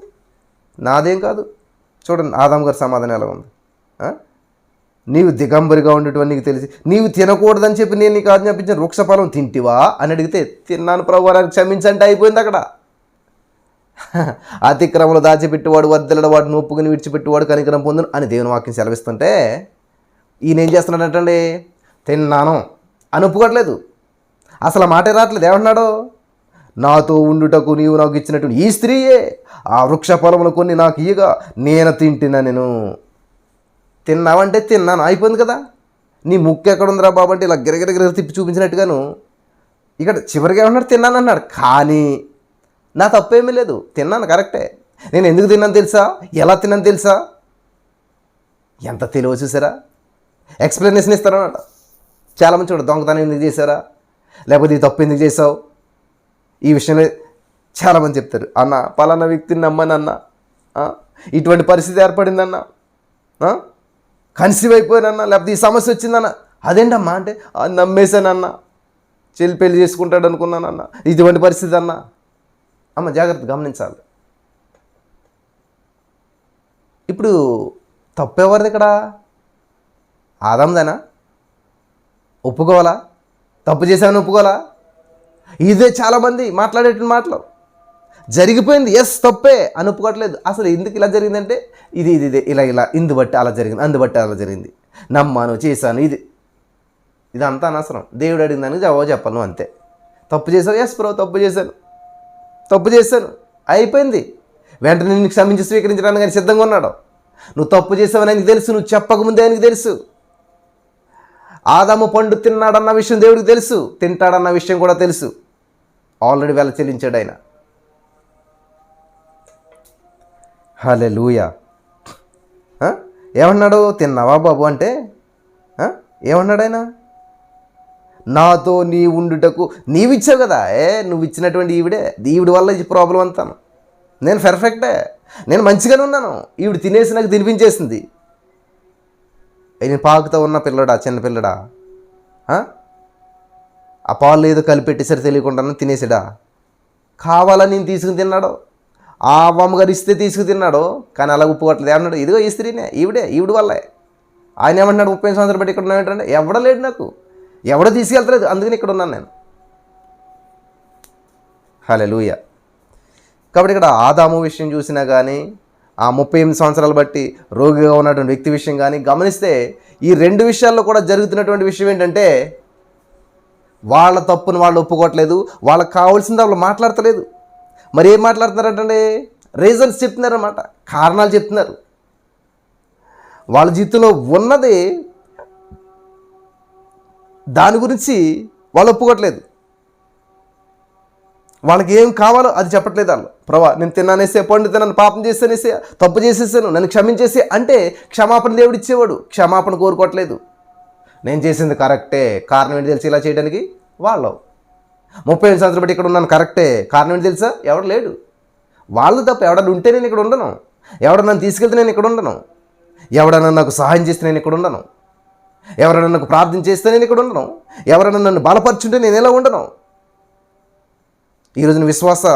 నాదేం కాదు. చూడండి ఆదాం గారి సమాధానం ఎలా ఉంది. నీవు దిగంబరిగా ఉండేటువంటి నీకు తెలిసి నీవు తినకూడదని చెప్పి నేను నీకు ఆజ్ఞాపించిన వృక్షఫలం తింటివా అని అడిగితే, తిన్నాను ప్రభు అని క్షమించంటే అయిపోయింది అక్కడ. అతిక్రమలు దాచిపెట్టేవాడు వర్దలడు, వాడిని ఒప్పుకుని విడిచిపెట్టేవాడు కనికరం పొందును అని దేవుని వాక్యం సెలవిస్తుంటే, ఈయన ఏం చేస్తున్నాడంటండి? తిన్నాను అని ఒప్పుకోవట్లేదు. అసలు ఆ మాటే రావట్లేదు. ఏమంటున్నాడు? నాతో ఉండుటకు నీవు నాకు ఇచ్చినట్టు ఈ స్త్రీయే ఆ వృక్ష ఫలములు కొన్ని నాకు ఇయ్యగా నేను తింటున్నా. నేను తిన్నావంటే తిన్నాను, అయిపోయింది కదా. నీ ముక్కు ఎక్కడుందిరా బాబు అంటే ఇలా గిరగిరగిర తిప్పి చూపించినట్టుగాను ఇక్కడ చివరిగా ఏమన్నాడు? తిన్నాను అన్నాడు. కానీ నా తప్పేమీ లేదు, తిన్నాను కరెక్టే. నేను ఎందుకు తిన్నాను తెలుసా? ఎలా తిన్నాను తెలుసా? ఎంత తెలివ చూసారా? ఎక్స్ప్లెనేషన్ ఇస్తారన్నమాట. చాలామంది చూడ, దొంగతనం ఎందుకు చేశారా, లేకపోతే ఈ తప్పు ఎందుకు చేసావు, ఈ విషయంలో చాలామంది చెప్తారు. అన్న పలానా వ్యక్తిని నమ్మనన్న, ఇటువంటి పరిస్థితి ఏర్పడిందన్న, కన్సీవ్ అయిపోయానన్నా, లేకపోతే ఈ సమస్య వచ్చిందన్న. అదేంటమ్మా అంటే, నమ్మేశానన్న, చెల్లి పెళ్లి చేసుకుంటాడు అనుకున్నానన్న, ఇటువంటి పరిస్థితి అన్న. అమ్మ జాగ్రత్త గమనించాలి. ఇప్పుడు తప్పెవరిది ఇక్కడ? ఆదాందేనా? ఒప్పుకోవాలా? తప్పు చేశామని ఒప్పుకోవాలా? ఇదే చాలామంది మాట్లాడేటువంటి మాటలు. జరిగిపోయింది, ఎస్ తప్పే అని ఒప్పుకోవట్లేదు. అసలు ఎందుకు ఇలా జరిగిందంటే, ఇది ఇలా ఇందుబట్టి అలా జరిగింది, అందుబట్టి అలా జరిగింది, నమ్మాను, చేశాను, ఇదంతా అనవసరం. దేవుడు అడిగిన దానికి జవాబు చెప్పాలి నువ్వు, అంతే. తప్పు చేశావు, ఎస్ బ్రో తప్పు చేశాను అయిపోయింది. వెంటనే నిన్ను క్షమించి స్వీకరించడానికి ఆయన సిద్ధంగా ఉన్నాడు. నువ్వు తప్పు చేసావని ఆయనకి తెలుసు, నువ్వు చెప్పకముందే ఆయనకి తెలుసు. ఆదాము పండు తిన్నాడన్న విషయం దేవుడికి తెలుసు, తింటాడన్న విషయం కూడా తెలుసు. ఆల్రెడీ వెల చెల్లించాడు ఆయన. హల్లెలూయా. ఏమన్నాడు? తిన్నావా బాబు అంటే ఏమన్నాడు ఆయన? నాతో నీ ఉండుటకు నీవిచ్చావు కదా. నువ్వు ఇచ్చినటువంటి ఈవిడి వల్ల ఈ ప్రాబ్లం అంతా. నేను పర్ఫెక్టే, నేను మంచిగానే ఉన్నాను. ఈవిడ తినేసి నాకు తినిపించేసింది. నేను పాకుతూ ఉన్న పిల్లడా, చిన్న పిల్లడా, ఆ పాలు ఏదో కలిపెట్టేసరి తెలియకుండా తినేసాడా? కావాలని నేను తీసుకుని తిన్నాడు. ఆ అమ్మగారు ఇస్తే తీసుకు తిన్నాడు, కానీ అలా ఒప్పుకోవట్లేదు. ఏమన్నాడు? ఇదిగో ఈ స్త్రీనే, ఈవిడి వల్లే. ఆయన ఏమంటున్నాడు? 30 సంవత్సరాలు బట్టి ఇక్కడ ఉన్నావు ఏంటంటే, ఎవడలేడు నాకు, ఎవడో తీసుకెళ్తలేదు, అందుకని ఇక్కడ ఉన్నాను నేను. హల్లెలూయా. కాబట్టి ఇక్కడ ఆదాము విషయం చూసినా కానీ, ఆ 38 సంవత్సరాలు బట్టి రోగిగా ఉన్నటువంటి వ్యక్తి విషయం కానీ గమనిస్తే, ఈ రెండు విషయాల్లో కూడా జరుగుతున్నటువంటి విషయం ఏంటంటే, వాళ్ళ తప్పును వాళ్ళు ఒప్పుకోవట్లేదు, వాళ్ళకి కావాల్సింది వాళ్ళు మాట్లాడతలేదు. మరి ఏం మాట్లాడుతున్నారంటే, రీజన్స్ చెప్తున్నారు అన్నమాట, కారణాలు చెప్తున్నారు. వాళ్ళ జీవితంలో ఉన్నది దాని గురించి వాళ్ళు ఒప్పుకోవట్లేదు. వాళ్ళకి ఏం కావాలో అది చెప్పట్లేదు. వాళ్ళు ప్రభా నేను తిన్నానేసే, పండు తిన్నాను, పాపం చేస్తానేసే, తప్పు చేసేసాను, నన్ను క్షమించేసి అంటే క్షమాపణ దేవుడు ఇచ్చేవాడు. క్షమాపణ కోరుకోవట్లేదు. నేను చేసింది కరెక్టే, కారణం ఏంటి తెలిసి ఇలా చేయడానికి వాళ్ళు 35 సంవత్సరాలు బట్టి ఇక్కడ ఉన్నాను, కరెక్టే, కారణం ఏంటి తెలుసా? ఎవడు లేడు. వాళ్ళు తప్ప. ఎవడన్నా ఉంటే నేను ఇక్కడ ఉండను, ఎవడన్నా నన్ను తీసుకెళ్తే నేను ఇక్కడ ఉండను, ఎవడన్నా నాకు సహాయం చేస్తే నేను ఇక్కడ ఉండను, ఎవరైనా నాకు ప్రార్థన చేస్తే నేను ఇక్కడ ఉండను, ఎవరైనా నన్ను బలపరుచుంటే నేను ఎలా ఉండను. ఈరోజు విశ్వాస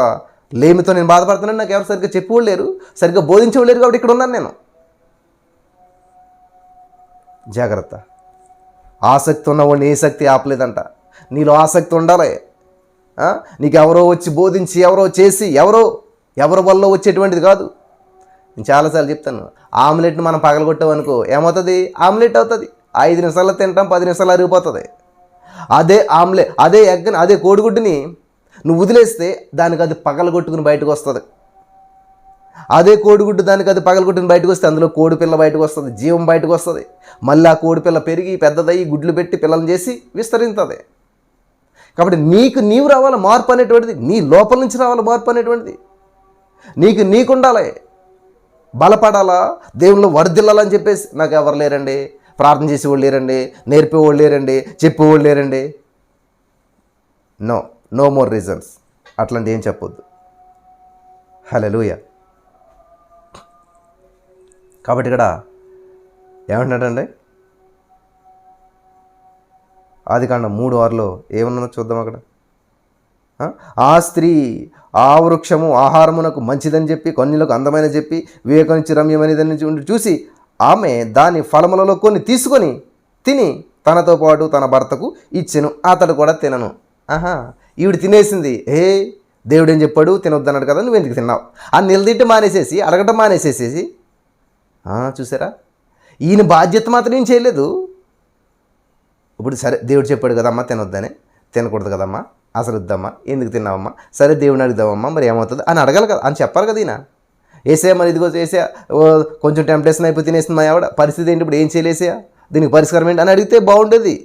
లేమితో నేను బాధపడుతున్నాను, నాకు ఎవరు సరిగ్గా చెప్పేవాళ్ళు లేరు, సరిగ్గా బోధించేవాళ్ళు లేరు, కాబట్టి ఇక్కడ ఉన్నాను నేను. జాగ్రత్త. ఆసక్తి ఉన్నవాడిని ఏ శక్తి ఆపలేదంట. నీలో ఆసక్తి ఉండాలి. నీకు ఎవరో వచ్చి బోధించి, ఎవరో చేసి, ఎవరి వల్ల వచ్చేటువంటిది కాదు. నేను చాలాసార్లు చెప్తాను, ఆమ్లెట్ని మనం పగలగొట్టామనుకో ఏమవుతుంది? ఆమ్లెట్ అవుతుంది. 5 నిమిషాల్లో తింటాం, 10 నిమిషాలు అరిగిపోతుంది. అదే ఆమ్లెట్, అదే ఎగ్గని, అదే కోడిగుడ్డుని నువ్వు వదిలేస్తే దానికి అది పగలగొట్టుకుని బయటకు వస్తుంది. అదే కోడిగుడ్డు దానికి అది పగలగొట్టుకుని బయటకు వస్తే అందులో కోడి పిల్ల బయటకు వస్తుంది, జీవం బయటకు వస్తుంది. మళ్ళీ ఆ కోడి పిల్ల పెరిగి పెద్దదయ్యి గుడ్లు పెట్టి పిల్లలు చేసి విస్తరింతుంది. కాబట్టి నీవు రావాలి మార్పు అనేటువంటిది, నీ లోపల నుంచి రావాలి మార్పు అనేటువంటిది. నీకుండాలి, బలపడాలా, దేవుళ్ళు వర్ధిల్లాలని చెప్పేసి నాకు ఎవరు లేరండి, ప్రార్థన చేసేవాళ్ళు లేరండి, నేర్పేవాళ్ళు లేరండి, చెప్పేవాళ్ళు లేరండి. No more reasons. అట్లాంటి ఏం చెప్పొద్దు. హల్లెలూయా. కాబట్టి ఇక్కడ ఏమంటున్నాడండి, ఆదికాండం 3:6 ఏమన్నా చూద్దాం. అక్కడ ఆ స్త్రీ ఆ వృక్షము ఆహారమునకు మంచిదని చెప్పి, కన్నులకు అందమైన చెప్పి, వివేకనిచ్చి రమ్యమైనదని చూసి ఆమె దాని ఫలములలో కొన్ని తీసుకొని తిని తనతో పాటు తన భర్తకు ఇచ్చెను, అతడు కూడా తినను. ఈవిడ తినేసింది. దేవుడు ఏం చెప్పాడు, తినొద్దన్నాడు కదా, నువ్వు ఎందుకు తిన్నావు అని నిలదీయటం మానేసేసి, అడగటం మానేసేసేసి, చూసారా, ఈయన బాధ్యత మాత్రం ఏం చేయలేదు. ఇప్పుడు సరే దేవుడు చెప్పాడు కదమ్మా తినొద్దని, తినకూడదు కదమ్మా, అసలు వద్దమ్మా, ఎందుకు తిన్నావమ్మా, సరే దేవుని అడుగుదామమ్మా, మరి ఏమవుతుంది అని అడగాలి కదా, అని చెప్పాలి కదా. ఈయన వేసేయా, మరి ఇదిగో వేసేయా, కొంచెం టెంప్టేషన్ అయిపోయి తినేస్తుంది మా ఆవిడ, పరిస్థితి ఏంటి ఇప్పుడు, ఏం చేయలేసేయా, దీనికి పరిష్కారం ఏంటి అని అడిగితే బాగుండేది.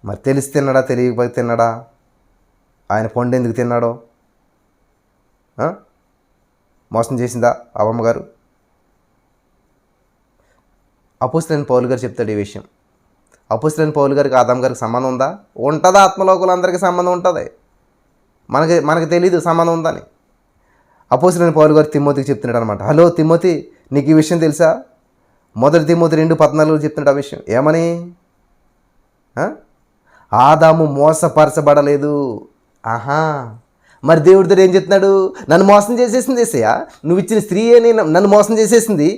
మరి తెలిసి తిన్నాడా, తెలియకపోతే తిన్నాడా, ఆయన పండు ఎందుకు తిన్నాడో, మోసం చేసిందా అవ్వమ్మ గారు? అపోస్తలుడైన పౌలు గారు చెప్తాడు ఈ విషయం. అపోస్తలుడైన పౌలు గారికి ఆదాం గారికి సంబంధం ఉందా? ఉంటుందా? ఆత్మలోకులందరికీ సంబంధం ఉంటుంది, మనకి తెలీదు సంబంధం ఉందని. అపోస్తలుడైన పౌలు గారు తిమోతికి చెప్తున్నాడు అనమాట. హలో తిమోతి, నీకు ఈ విషయం తెలుసా? 1 తిమోతి 2:14 చెప్తున్నాడు ఆ విషయం. ఏమని? ఆదాము మోసపరచబడలేదు. మరి దేవుడితో ఏం చెప్తున్నాడు? నన్ను మోసం చేసేసింది ఏసయ్యా, నువ్వు ఇచ్చిన స్త్రీయే నన్ను మోసం చేసేసింది.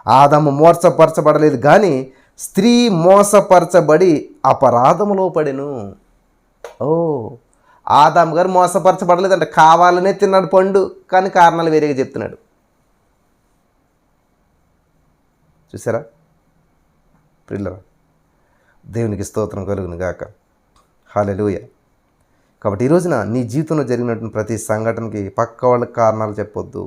ఆదాము మోసపరచబడలేదు కానీ స్త్రీ మోసపరచబడి అపరాధములో పడెను. ఆదాము గారు మోసపరచబడలేదంటే కావాలనే తిన్నాడు పండు, కానీ కారణాలు వేరేగా చెప్తున్నాడు. చూసారా ప్రియులారా, దేవునికి స్తోత్రం కలుగును గాక. హల్లెలూయా. కాబట్టి ఈ రోజున నీ జీవితంలో జరిగినటువంటి ప్రతి సంఘటనకి పక్క వాళ్ళకి కారణాలు చెప్పొద్దు.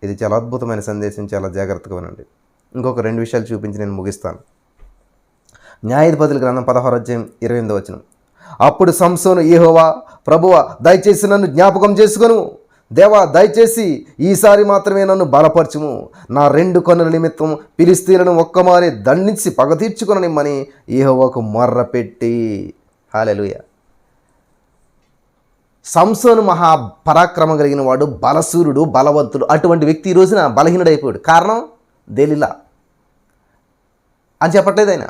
ఇది చాలా అద్భుతమైన సందేశం, చాలా జాగ్రత్తగా వినండి. ఇంకొక 2 విషయాలు చూపించి నేను ముగిస్తాను. న్యాయాధిపతుల గ్రంథం 16:28. అప్పుడు సంసోను యెహోవా, ప్రభువా దయచేసి నన్ను జ్ఞాపకం చేసుకొను, దేవా దయచేసి ఈసారి మాత్రమే నన్ను బలపరచుము, నా 2 కన్నుల నిమిత్తం ఫిలిష్తీయులను ఒక్కమారి దండించి పగ తీర్చుకొననిమ్మని యెహోవాకు మొర్రపెట్టి. హల్లెలూయా. సంసోను మహాపరాక్రమం కలిగిన వాడు, బలసూరుడు, బలవంతుడు. అటువంటి వ్యక్తి ఈ రోజున బలహీనుడైపోయాడు. కారణం దెలీలా అని చెప్పట్లేదు ఆయన.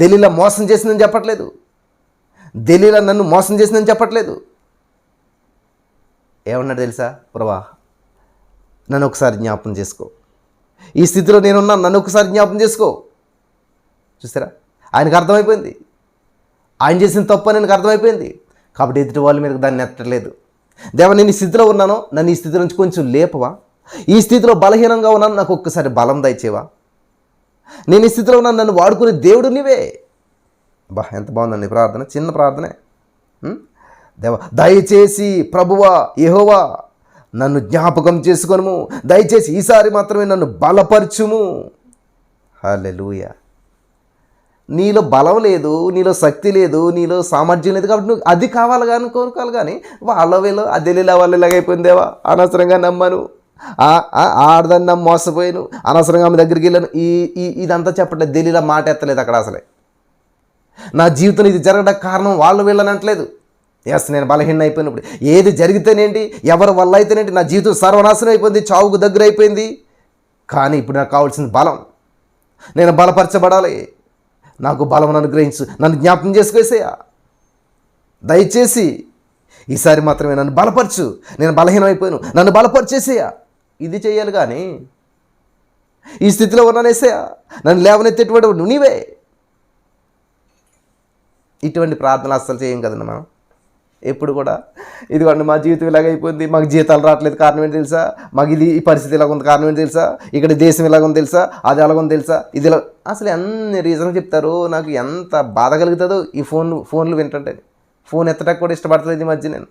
దెలీలా మోసం చేసిందని చెప్పట్లేదు, దెలీలా నన్ను మోసం చేసిందని చెప్పట్లేదు. ఏమన్నాడు తెలుసా? ప్రభా నన్ను ఒకసారి జ్ఞాపకం చేసుకో, ఈ స్థితిలో నేనున్నా, నన్ను ఒకసారి జ్ఞాపకం చేసుకో. చూసారా, ఆయనకు అర్థమైపోయింది ఆయన చేసిన తప్పు అని ఆయనకు అర్థమైపోయింది. కాబట్టి ఎదుటి వాళ్ళ మీద దాన్ని నెట్టలేదు. దేవా నేను ఈ స్థితిలో ఉన్నాను, నన్ను ఈ స్థితి నుంచి కొంచెం లేపవా, ఈ స్థితిలో బలహీనంగా ఉన్నాను, నాకు ఒక్కసారి బలం దయచేవా, నేను ఈ స్థితిలో ఉన్నాను, నన్ను వాడుకునే దేవుడు నీవే. ఎంత బాగుందండి ప్రార్థన, చిన్న ప్రార్థనే. దేవా దయచేసి ప్రభువా యెహోవా నన్ను జ్ఞాపకం చేసుకొనుము, దయచేసి ఈసారి మాత్రమే నన్ను బలపరచుము. హల్లెలూయా. నీలో బలం లేదు, నీలో శక్తి లేదు, నీలో సామర్థ్యం లేదు, కాబట్టి నువ్వు అది కావాలి కానీ కోరుకోవాలి. కానీ వాళ్ళ వీళ్ళు అద్దెలిలా వాళ్ళు ఇలాగైపోయిందేవా, అనవసరంగా నమ్మాను, ఆడదాన్ని నమ్మి మోసపోయాను, అనవసరంగా ఆమె దగ్గరికి వెళ్ళాను, ఇదంతా చెప్పట్లేదు. దెలీలా మాట ఎత్తలేదు అక్కడ. అసలే నా జీవితం ఇది జరగడానికి కారణం వాళ్ళు వీళ్ళని అంటలేదు. నేను బలహీన అయిపోయినప్పుడు ఏది జరిగితేనేంటి, ఎవరి వల్ల అయితేనేంటి, నా జీవితం సర్వనాశనం అయిపోయింది, చావుకు దగ్గర అయిపోయింది. కానీ ఇప్పుడు నాకు కావాల్సింది బలం, నేను బలపరచబడాలి, నాకు బలం అనుగ్రహించు, నన్ను జ్ఞాపకం చేసుకేసేయా, దయచేసి ఈసారి మాత్రమే నన్ను బలపరచు, నేను బలహీనం అయిపోయాను, నన్ను బలపరిచేసేయా. ఇది చేయాలి. కానీ ఈ స్థితిలో ఉన్నానేసేయా, నన్ను లేవనెత్తేటువంటి నీవే. ఇటువంటి ప్రార్థనలు అస్సలు చేయం కదండి మనం. ఎప్పుడు కూడా ఇదిగోండి మా జీవితం ఇలాగైపోయింది, మాకు జీతాలు రావట్లేదు, కారణం ఏంటి తెలుసా, మాకు ఇది ఈ పరిస్థితి ఇలాగ ఉంది, కారణం ఏంటి తెలుసా, ఇక్కడ దేశం ఇలాగ ఉంది తెలుసా, అది ఎలాగుంది తెలుసా, ఇది ఇలా అసలు అన్ని రీజన్లు చెప్తారు. నాకు ఎంత బాధ కలుగుతుందో ఈ ఫోన్లు వింటుంటే. ఫోన్ ఎత్తడానికి కూడా ఇష్టపడలేదు ఈ మధ్య. నేను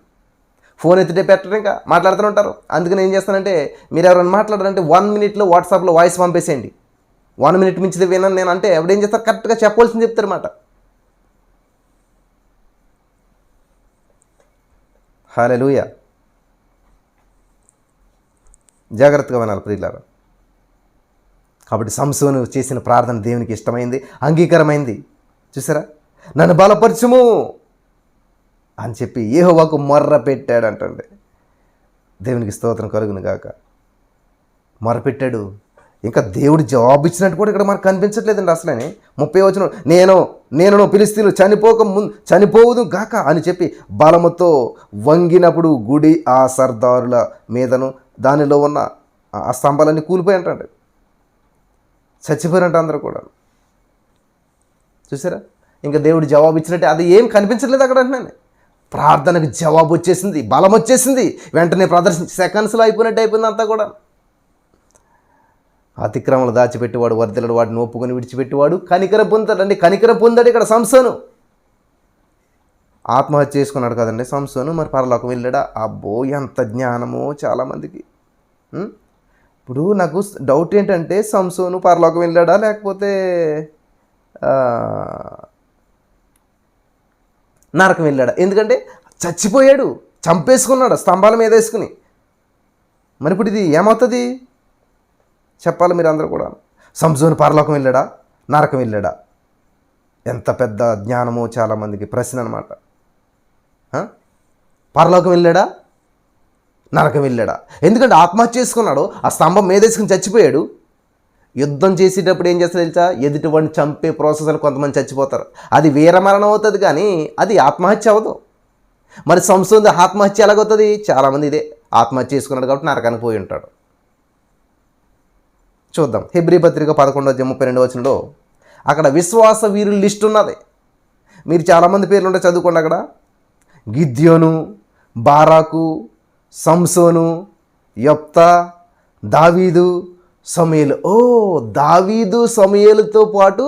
ఫోన్ ఎత్తితే పెట్టడం ఇంకా మాట్లాడుతూ ఉంటారు. అందుకని ఏం చేస్తానంటే, మీరు ఎవరైనా మాట్లాడారంటే 1 minute వాట్సాప్లో వాయిస్ పంపేసేయండి. 1 minute మించితే విన్నాను నేను అంటే అప్పుడు ఏం చేస్తారు, కరెక్ట్గా చెప్పవలసింది చెప్తారన్నమాట. హల్లెలూయా. జాగ్రత్తగా వినాలి ప్రియులారా. కాబట్టి సంసోను చేసిన ప్రార్థన దేవునికి ఇష్టమైంది, అంగీకారమైంది. చూసారా, నన్ను బలపరచుము అని చెప్పి యెహోవాకు మొర్ర పెట్టాడంటండి. దేవునికి స్తోత్రం కలుగును గాక. మొర్ర పెట్టాడు. ఇంకా దేవుడు జవాబు ఇచ్చినట్టు కూడా ఇక్కడ మనకు కనిపించట్లేదండి అసలనే. 30వ వచనం, నేను ఫిలిష్తీయులు చనిపోవదు గాక అని చెప్పి బలముతో వంగినప్పుడు గుడి ఆ సర్దారుల మీదను దానిలో ఉన్న ఆ స్తంభాలన్నీ కూలిపోయి అంటండి. చచ్చిపోయారంట అందరూ కూడా. చూసారా, ఇంకా దేవుడు జవాబు ఇచ్చినట్టే. అది ఏం కనిపించట్లేదు అక్కడ అంటున్నాను. ప్రార్థనకు జవాబు వచ్చేసింది, బలం వచ్చేసింది, వెంటనే ప్రదర్శించి సెకండ్స్లో అయిపోయినట్టు అంతా కూడా. అతిక్రమలు దాచిపెట్టేవాడు వర్ధిల్లడు, వాడిని ఒప్పుకొని విడిచిపెట్టేవాడు కనికరం పొందుతాడండి. కనికరం పొందాడు ఇక్కడ సంసోను. ఆత్మహత్య చేసుకున్నాడు కదండి సంసోను, మరి పరలోకం వెళ్ళాడా? అబ్బో ఎంత జ్ఞానమో చాలామందికి. ఇప్పుడు నాకు డౌట్ ఏంటంటే, సంసోను పరలోకం వెళ్ళాడా లేకపోతే నరకం వెళ్ళాడా? ఎందుకంటే చచ్చిపోయాడు, చంపేసుకున్నాడు స్తంభాల మీద వేసుకుని. మరి ఇప్పుడు ఇది ఏమవుతుంది చెప్పాలి మీరు అందరూ కూడా. సంసోను పరలోకం వెళ్ళాడా నరకం వెళ్ళాడా? ఎంత పెద్ద జ్ఞానమో చాలామందికి ప్రశ్న అనమాట. పరలోకం వెళ్ళాడా నరకం వెళ్ళాడా? ఎందుకంటే ఆత్మహత్య చేసుకున్నాడు, ఆ స్తంభం మీద వేసుకుని చచ్చిపోయాడు. యుద్ధం చేసేటప్పుడు ఏం చేస్తారు తెలుసా, ఎదుటివాడిని చంపే ప్రాసెస్లో కొంతమంది చచ్చిపోతారు. అది వీరమరణం అవుతుంది కానీ అది ఆత్మహత్య అవ్వదు. మరి సంసోను ఆత్మహత్య ఎలాగవుతుంది? చాలామంది ఇదే ఆత్మహత్య చేసుకున్నాడు కాబట్టి నరకానికి పోయి ఉంటాడు. చూద్దాం. హెబ్రీ పత్రిక 11:32 వచనంలో అక్కడ విశ్వాస వీరుల లిస్ట్ ఉన్నది. మీరు చాలామంది పేర్లు ఉంటే చదువుకోండి. అక్కడ గిద్యోను, బారాకు, సంసోను, యెఫ్తా, దావీదు, సమూయేలు. దావీదు సమూయేలుతో పాటు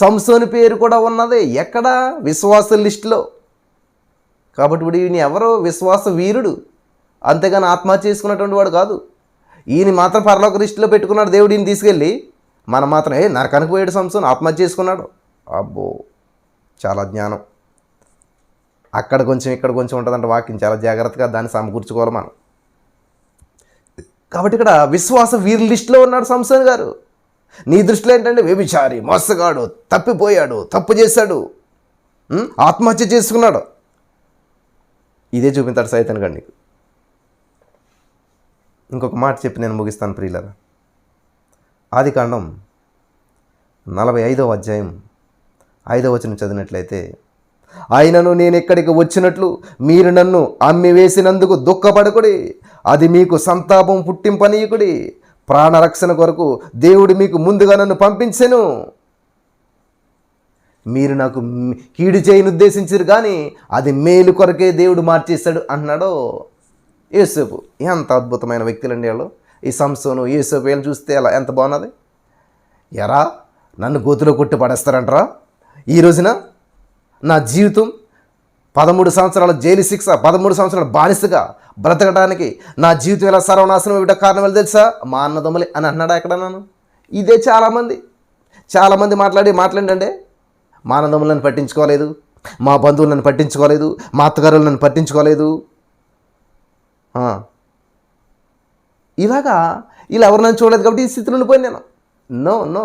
సంసోను పేరు కూడా ఉన్నది. ఎక్కడ? విశ్వాస లిస్టులో. కాబట్టి ఇప్పుడు ఈయన ఎవరో విశ్వాస వీరుడు, అంతేగాని ఆత్మహత్య చేసుకున్నటువంటి వాడు కాదు. ఈయన మాత్రం పరలోక లిస్టులో పెట్టుకున్నాడు దేవుడు ఈయన తీసుకెళ్ళి. మనం మాత్రం నరకానికి పోయాడు సంసోను, ఆత్మహత్య చేసుకున్నాడు. అబ్బో చాలా జ్ఞానం. అక్కడ కొంచెం ఇక్కడ కొంచెం ఉంటుందంట వాక్యం. చాలా జాగ్రత్తగా దాన్ని సమకూర్చుకోవాలి మనం. కాబట్టి ఇక్కడ విశ్వాస వీరి లిస్టులో ఉన్నాడు సంసోను గారు. నీ దృష్టిలో ఏంటంటే వ్యభిచారి, మోసగాడు, తప్పిపోయాడు, తప్పు చేశాడు, ఆత్మహత్య చేసుకున్నాడు. ఇదే చూపించాడు సైతాన్ గాడు నీకు. ఇంకొక మాట చెప్పి నేను ముగిస్తాను ప్రియులారా. ఆదికాండం 45వ అధ్యాయం 5వ వచనం చదివినట్లయితే, ఆయనను నేను ఇక్కడికి వచ్చినట్లు మీరు నన్ను అమ్మి వేసినందుకు దుఃఖపడకుడి, అది మీకు సంతాపం పుట్టింపనీయకుడి, ప్రాణరక్షణ కొరకు దేవుడు మీకు ముందుగా నన్ను పంపించెను. మీరు నాకు కీడు చేయని ఉద్దేశించారు కానీ అది మేలు కొరకే దేవుడు మార్చేస్తాడు అన్నాడు యోసేపు. ఎంత అద్భుతమైన వ్యక్తులండి వాళ్ళు. ఈ సంసోను యోసేపు వీళ్ళు చూస్తే అలా ఎంత బాగున్నది. ఎరా నన్ను గోతులో కొట్టి పడేస్తారంటారా? ఈ రోజున నా జీవితం 13 సంవత్సరాల జైలు శిక్ష, 13 సంవత్సరాల బానిసగా బ్రతకడానికి నా జీవితం ఎలా సర్వనాశనం ఇవ్వడం కారణం తెలుసా? మా అన్నదమ్ములే అని అన్నాడా ఎక్కడ? నన్ను ఇదే చాలామంది మాట్లాడండి. మా అన్నదమ్ములు నన్ను పట్టించుకోలేదు, మా బంధువులు నన్ను పట్టించుకోలేదు, మా అత్తగారులు నన్ను పట్టించుకోలేదు. ఇలా ఎవరు నన్ను చూడలేదు కాబట్టి ఈ స్థితిలో ఉండిపోయాను నేను. నో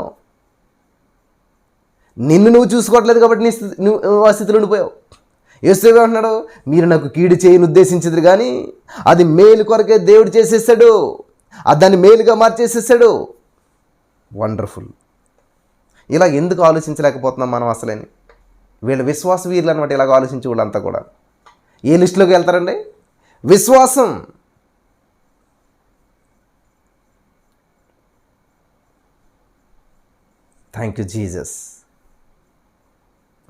నిన్ను నువ్వు చూసుకోవట్లేదు కాబట్టి నువ్వు ఆ స్థితిలో ఉండిపోయావు. యేసేపు అంటున్నాడు, మీరు నాకు కీడు చేయని ఉద్దేశించదు కానీ అది మేలు కొరకే దేవుడు చేసేసాడు, దాన్ని మేలుగా మార్చేసేసాడు. వండర్ఫుల్. ఇలా ఎందుకు ఆలోచించలేకపోతున్నాం మనం అసలేని? వీళ్ళ విశ్వాస వీరులు అనమాట. ఇలాగ ఆలోచించి వాళ్ళంతా కూడా ఏ లిస్టులోకి వెళ్తారండి? విశ్వాసం. Thank you Jesus.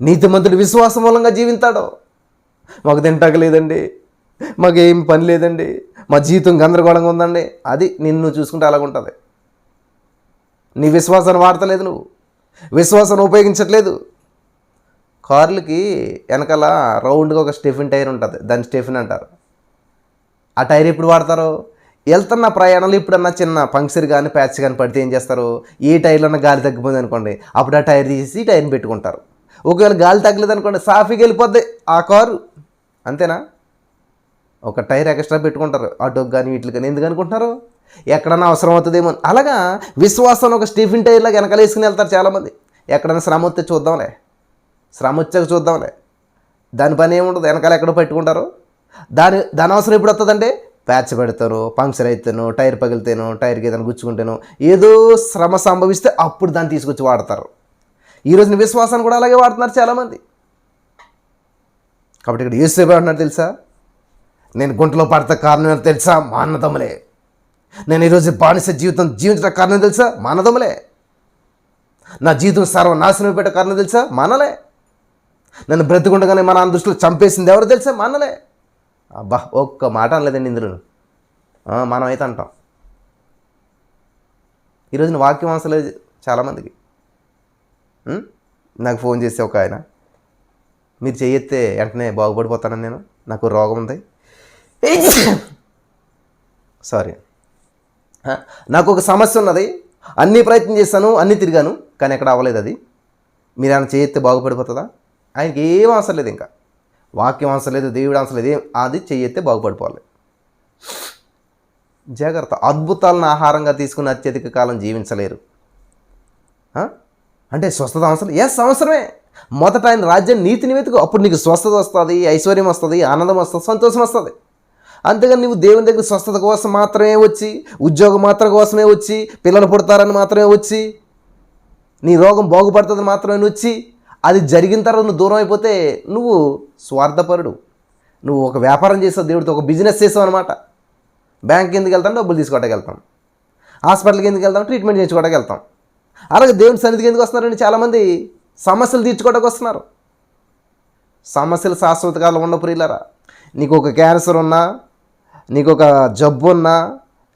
నీతిమంతుడు విశ్వాసం మూలంగా జీవిస్తాడు. మాకు తింటాక లేదండి, మాకేం పని లేదండి, మా జీవితం గందరగోళంగా ఉందండి. అది నిన్ను చూసుకుంటే అలాగ ఉంటుంది. నీ విశ్వాసాన్ని వాడతలేదు, నువ్వు విశ్వాసాన్ని ఉపయోగించట్లేదు. కార్లకి వెనకాల రౌండ్గా ఒక స్టెఫిన్ టైర్ ఉంటుంది, దాన్ని స్టెఫిన్ అంటారు. ఆ టైర్ ఎప్పుడు వాడతారు? వెళ్తున్న ప్రయాణంలో ఎప్పుడన్నా చిన్న పంక్చర్ కానీ ప్యాచ్ కానీ పడితే ఏం చేస్తారు? ఏ టైర్లో గాలి తగ్గిపోయింది అనుకోండి, అప్పుడు ఆ టైర్ తీసి టైర్ని పెట్టుకుంటారు. ఒకవేళ గాలి తగ్గలేదు అనుకోండి, సాఫీగా వెళ్ళిపోద్ది ఆ కారు. అంతేనా? ఒక టైర్ ఎక్స్ట్రా పెట్టుకుంటారు ఆటోకి కానీ వీటికి కానీ. ఎందుకు అనుకుంటున్నారు? ఎక్కడన్నా అవసరం అవుతుందేమో. అలాగా విశ్వాసం ఒక స్టీఫిన్ టైర్లాగా వెనకాల వేసుకుని వెళ్తారు చాలామంది. ఎక్కడైనా శ్రమ వస్తే చూద్దాంలే, శ్రమ వచ్చాక చూద్దాంలే, దాని పని ఏముండదు, వెనకాల ఎక్కడో పెట్టుకుంటారు. దాని అవసరం ఎప్పుడు వస్తుందంటే ప్యాచ్ పెడతాను, పంక్చర్ అవుతాను, టైర్ పగిలితేను, టైర్కి ఏదైనా గుచ్చుకుంటాను, ఏదో శ్రమ సంభవిస్తే అప్పుడు దాన్ని తీసుకొచ్చి వాడతారు. ఈరోజు విశ్వాసాన్ని కూడా అలాగే వాడుతున్నారు చాలామంది. కాబట్టి ఇక్కడ యేసుప్రభువు అంటున్నాడు తెలుసా, నేను గుంటలో పడతా కారణం తెలుసా? మా అన్నదమ్ములే. నేను ఈరోజు బానిస జీవితం జీవించడం కారణం తెలుసా? మా అన్నదమ్ములే. నా జీవితం సర్వనాశనం పెట్టే కారణం తెలుసా? మనలే. నన్ను బ్రతికుండగానే మన దృష్టిలో చంపేసింది ఎవరు తెలుసా? మనలే. అబ్బా, ఒక్క మాట అనలేదండి ఇందులో. మనం అయితే అంటాం. ఈరోజున వాక్యం అవసరం లేదు చాలామందికి. నాకు ఫోన్ చేసి ఒక ఆయన, మీరు చేయెత్తే వెంటనే బాగుపడిపోతానని, నేను నాకు రోగం ఉంది, సారీ, నాకు ఒక సమస్య ఉన్నది, అన్నీ ప్రయత్నం చేశాను, అన్నీ తిరిగాను, కానీ ఎక్కడ అవ్వలేదు. అది మీరు ఆయన చేయెత్తే బాగుపడిపోతుందా? ఆయనకి ఏం అవసరం లేదు, ఇంకా వాక్యం అవసరం లేదు, దేవుడు అవసరం లేదు, అది చేయెత్తే బాగుపడిపోవాలి. జాగ్రత్త. అద్భుతాలను ఆహారంగా తీసుకుని అత్యధిక కాలం జీవించలేరు. అంటే స్వస్థత అవసరం? ఎస్, అవసరమే. మొదట ఆయన రాజ్యం నీతిని వెతుకు, అప్పుడు నీకు స్వస్థత వస్తుంది, ఐశ్వర్యం వస్తుంది, ఆనందం వస్తుంది, సంతోషం వస్తుంది. అంతేగాని నువ్వు దేవుని దగ్గర స్వస్థత కోసం మాత్రమే వచ్చి, ఉద్యోగం మాత్రం కోసమే వచ్చి, పిల్లలు పుడతారని మాత్రమే వచ్చి, నీ రోగం బాగుపడుతుందని మాత్రమే వచ్చి, అది జరిగిన తర్వాత నువ్వు దూరం అయిపోతే నువ్వు స్వార్థపరుడు. నువ్వు ఒక వ్యాపారం చేసావు, దేవుడితో ఒక బిజినెస్ చేసావు అనమాట. బ్యాంక్కి ఎందుకు వెళ్తాం? డబ్బులు తీసుకోవడానికి వెళ్తాం. హాస్పిటల్కి ఎందుకు వెళ్తాం? ట్రీట్మెంట్ చేయించుకోవడానికి వెళ్తాం. అలాగే దేవుని సన్నిధికి ఎందుకు వస్తున్నారండి? చాలామంది సమస్యలు తీర్చుకోవడానికి వస్తున్నారు. సమస్యలు శాశ్వత కాలం ఉన్న ప్రియులారా. నీకు ఒక క్యాన్సర్ ఉన్నా, నీకు ఒక జబ్బు ఉన్నా,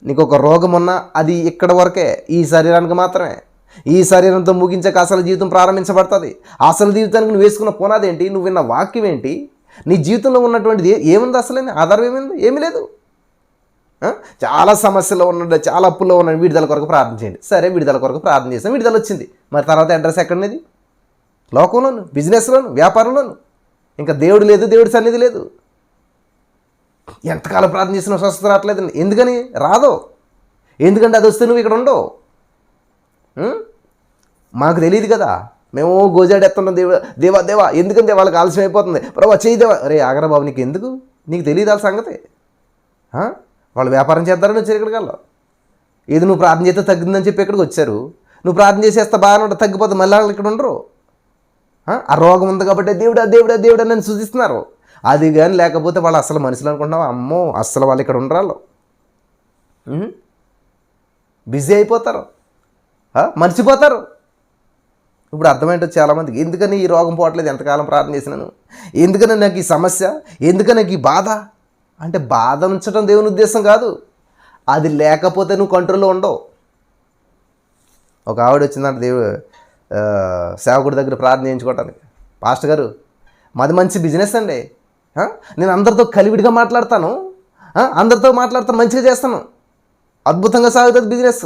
నీకు ఒక రోగం ఉన్నా, అది ఇక్కడ వరకే, ఈ శరీరానికి మాత్రమే. ఈ శరీరంతో ముగించాక అసలు జీవితం ప్రారంభించబడుతుంది. అసలు జీవితానికి నువ్వు వేసుకున్న పునాది ఏంటి? నువ్వు విన్న వాక్యం ఏంటి? నీ జీవితంలో ఉన్నటువంటిది ఏముంది? అసలు ఆధారం ఏమైంది? ఏమీ లేదు. చాలా సమస్యలో ఉన్నాడు, చాలా అప్పుల్లో ఉన్నాడు, విడుదల కొరకు ప్రార్థన చేయండి. సరే, విడుదల కొరకు ప్రార్థన చేసాం, విడుదల వచ్చింది. మరి తర్వాత అడ్రస్ ఎక్కడనేది? లోకంలోను, బిజినెస్లోను, వ్యాపారంలోను. ఇంకా దేవుడు లేదు, దేవుడి సన్నిధి లేదు. ఎంతకాలం ప్రార్థన చేసినా స్వస్థత రావట్లేదు. ఎందుకని రాదో? ఎందుకంటే అది వస్తే నువ్వు ఇక్కడ ఉండవు. మాకు తెలియదు కదా, మేము గోజాడెత్తున్నాం. దేవా దేవా ఎందుకంటే వాళ్ళకి ఆలస్యం అయిపోతుంది, ప్రభా చేయి దేవా. రే ఆగరా బాబు, నీకు ఎందుకు? నీకు తెలియదు ఆ సంగతి. వాళ్ళు వ్యాపారం చేద్దారని వచ్చారు ఇక్కడికల్లా. ఏది నువ్వు ప్రార్థన చేస్తే తగ్గిందని చెప్పి ఇక్కడికి వచ్చారు. నువ్వు ప్రార్థన చేసేస్తే బాగానే ఉంటుంది, తగ్గిపోతే మళ్ళీ వాళ్ళు ఇక్కడ ఉండరు. ఆ రోగం ఉంది కాబట్టి దేవుడా దేవుడా దేవుడా నన్ను సూచిస్తున్నారు. అది కానీ లేకపోతే వాళ్ళు అసలు మనుషులు అనుకుంటున్నావా? అమ్మో, అస్సలు వాళ్ళు ఇక్కడ ఉండరాళ్ళు, బిజీ అయిపోతారు, మర్చిపోతారు. ఇప్పుడు అర్థమైంటుంది చాలామందికి. ఎందుకని ఈ రోగం పోవట్లేదు, ఎంతకాలం ప్రార్థన చేసినాను, ఎందుకని నాకు ఈ సమస్య, ఎందుకని నాకు ఈ బాధ అంటే, బాధ ఉంచడం దేవుని ఉద్దేశం కాదు. అది లేకపోతే నువ్వు కంట్రోల్లో ఉండవు. ఒక ఆవిడ వచ్చిందంట దేవుడు సేవకుడి దగ్గర ప్రార్థన చేయించుకోవటానికి. పాస్టర్ గారు, మాది మంచి బిజినెస్ అండి, నేను అందరితో కలివిడిగా మాట్లాడతాను, అందరితో మాట్లాడతాను, మంచిగా చేస్తాను, అద్భుతంగా సాగుతుంది బిజినెస్.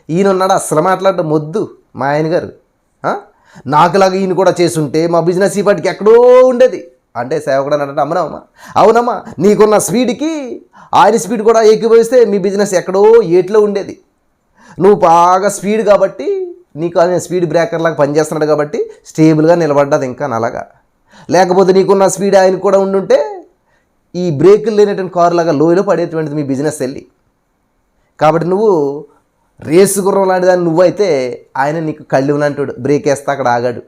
ఈయన ఉన్నాడు అస్సలు మాట్లాడటం మొద్దు. మా ఆయన గారు, నాకులాగా ఈయన కూడా చేసుంటే మా బిజినెస్ ఈ పాటికి ఎక్కడో ఉండేది. అంటే సేవకుడు అన్నాడంటే, అమ్మనమ్మా, అవునమ్మా, నీకున్న స్పీడ్కి ఆయన స్పీడ్ కూడా ఏకీభవిస్తే మీ బిజినెస్ ఎక్కడో ఏట్లో ఉండేది. నువ్వు బాగా స్పీడ్ కాబట్టి, నీకు ఆయన స్పీడ్ బ్రేకర్ లాగా పనిచేస్తున్నాడు కాబట్టి స్టేబుల్గా నిలబడ్డది. ఇంకా అలాగా లేకపోతే నీకున్న స్పీడ్ ఆయన కూడా ఉండుంటే ఈ బ్రేకులు లేనటువంటి కారు లాగా లోయలో పడేటువంటిది మీ బిజినెస్ వెళ్ళి. కాబట్టి నువ్వు రేసు గుర్రం లాంటి దాన్ని నువ్వైతే, ఆయన నీకు కళ్ళు లాంటి బ్రేక్ వేస్తా అక్కడ ఆగాడు.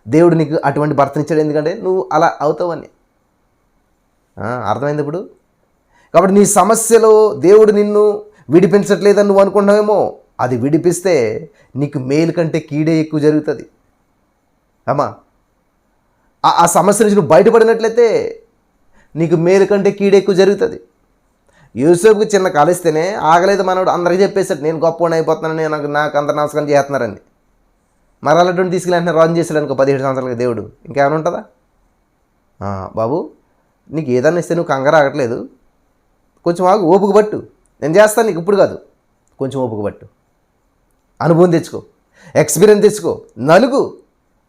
దేవుడు నీకు అటువంటి భర్తనిచ్చాడు, ఎందుకంటే నువ్వు అలా అవుతావని. అర్థమైంది ఇప్పుడు? కాబట్టి నీ సమస్యలో దేవుడు నిన్ను విడిపించట్లేదని నువ్వు అనుకుంటున్నావేమో, అది విడిపిస్తే నీకు మేలు కంటే కీడే ఎక్కువ జరుగుతుంది. అమ్మా, ఆ సమస్య నుంచి నువ్వు బయటపడినట్లయితే నీకు మేలు కంటే కీడు ఎక్కువ జరుగుతుంది. యూసుఫ్కి చిన్న కలిస్తేనే ఆగలేదు మనోడు, అందరికీ చెప్పేశాడు నేను గొప్పవాడిని అయిపోతున్నాను, నాకు అందరు నమస్కారం చేస్తున్నారని. మరి అలాంటి తీసుకెళ్ళి రాజు చేశాడు అనుకో 17 సంవత్సరాలకి దేవుడు, ఇంకేమైనా ఉంటుందా? బాబు నీకు ఏదన్నా ఇస్తే నువ్వు కంగారు ఆగట్లేదు, కొంచెం ఆగు, ఓపిక పట్టు, నేను చేస్తాను, నీకు ఇప్పుడు కాదు, కొంచెం ఓపిక పట్టు, అనుభవం తెచ్చుకో, ఎక్స్పీరియన్స్ తెచ్చుకో, నలుగు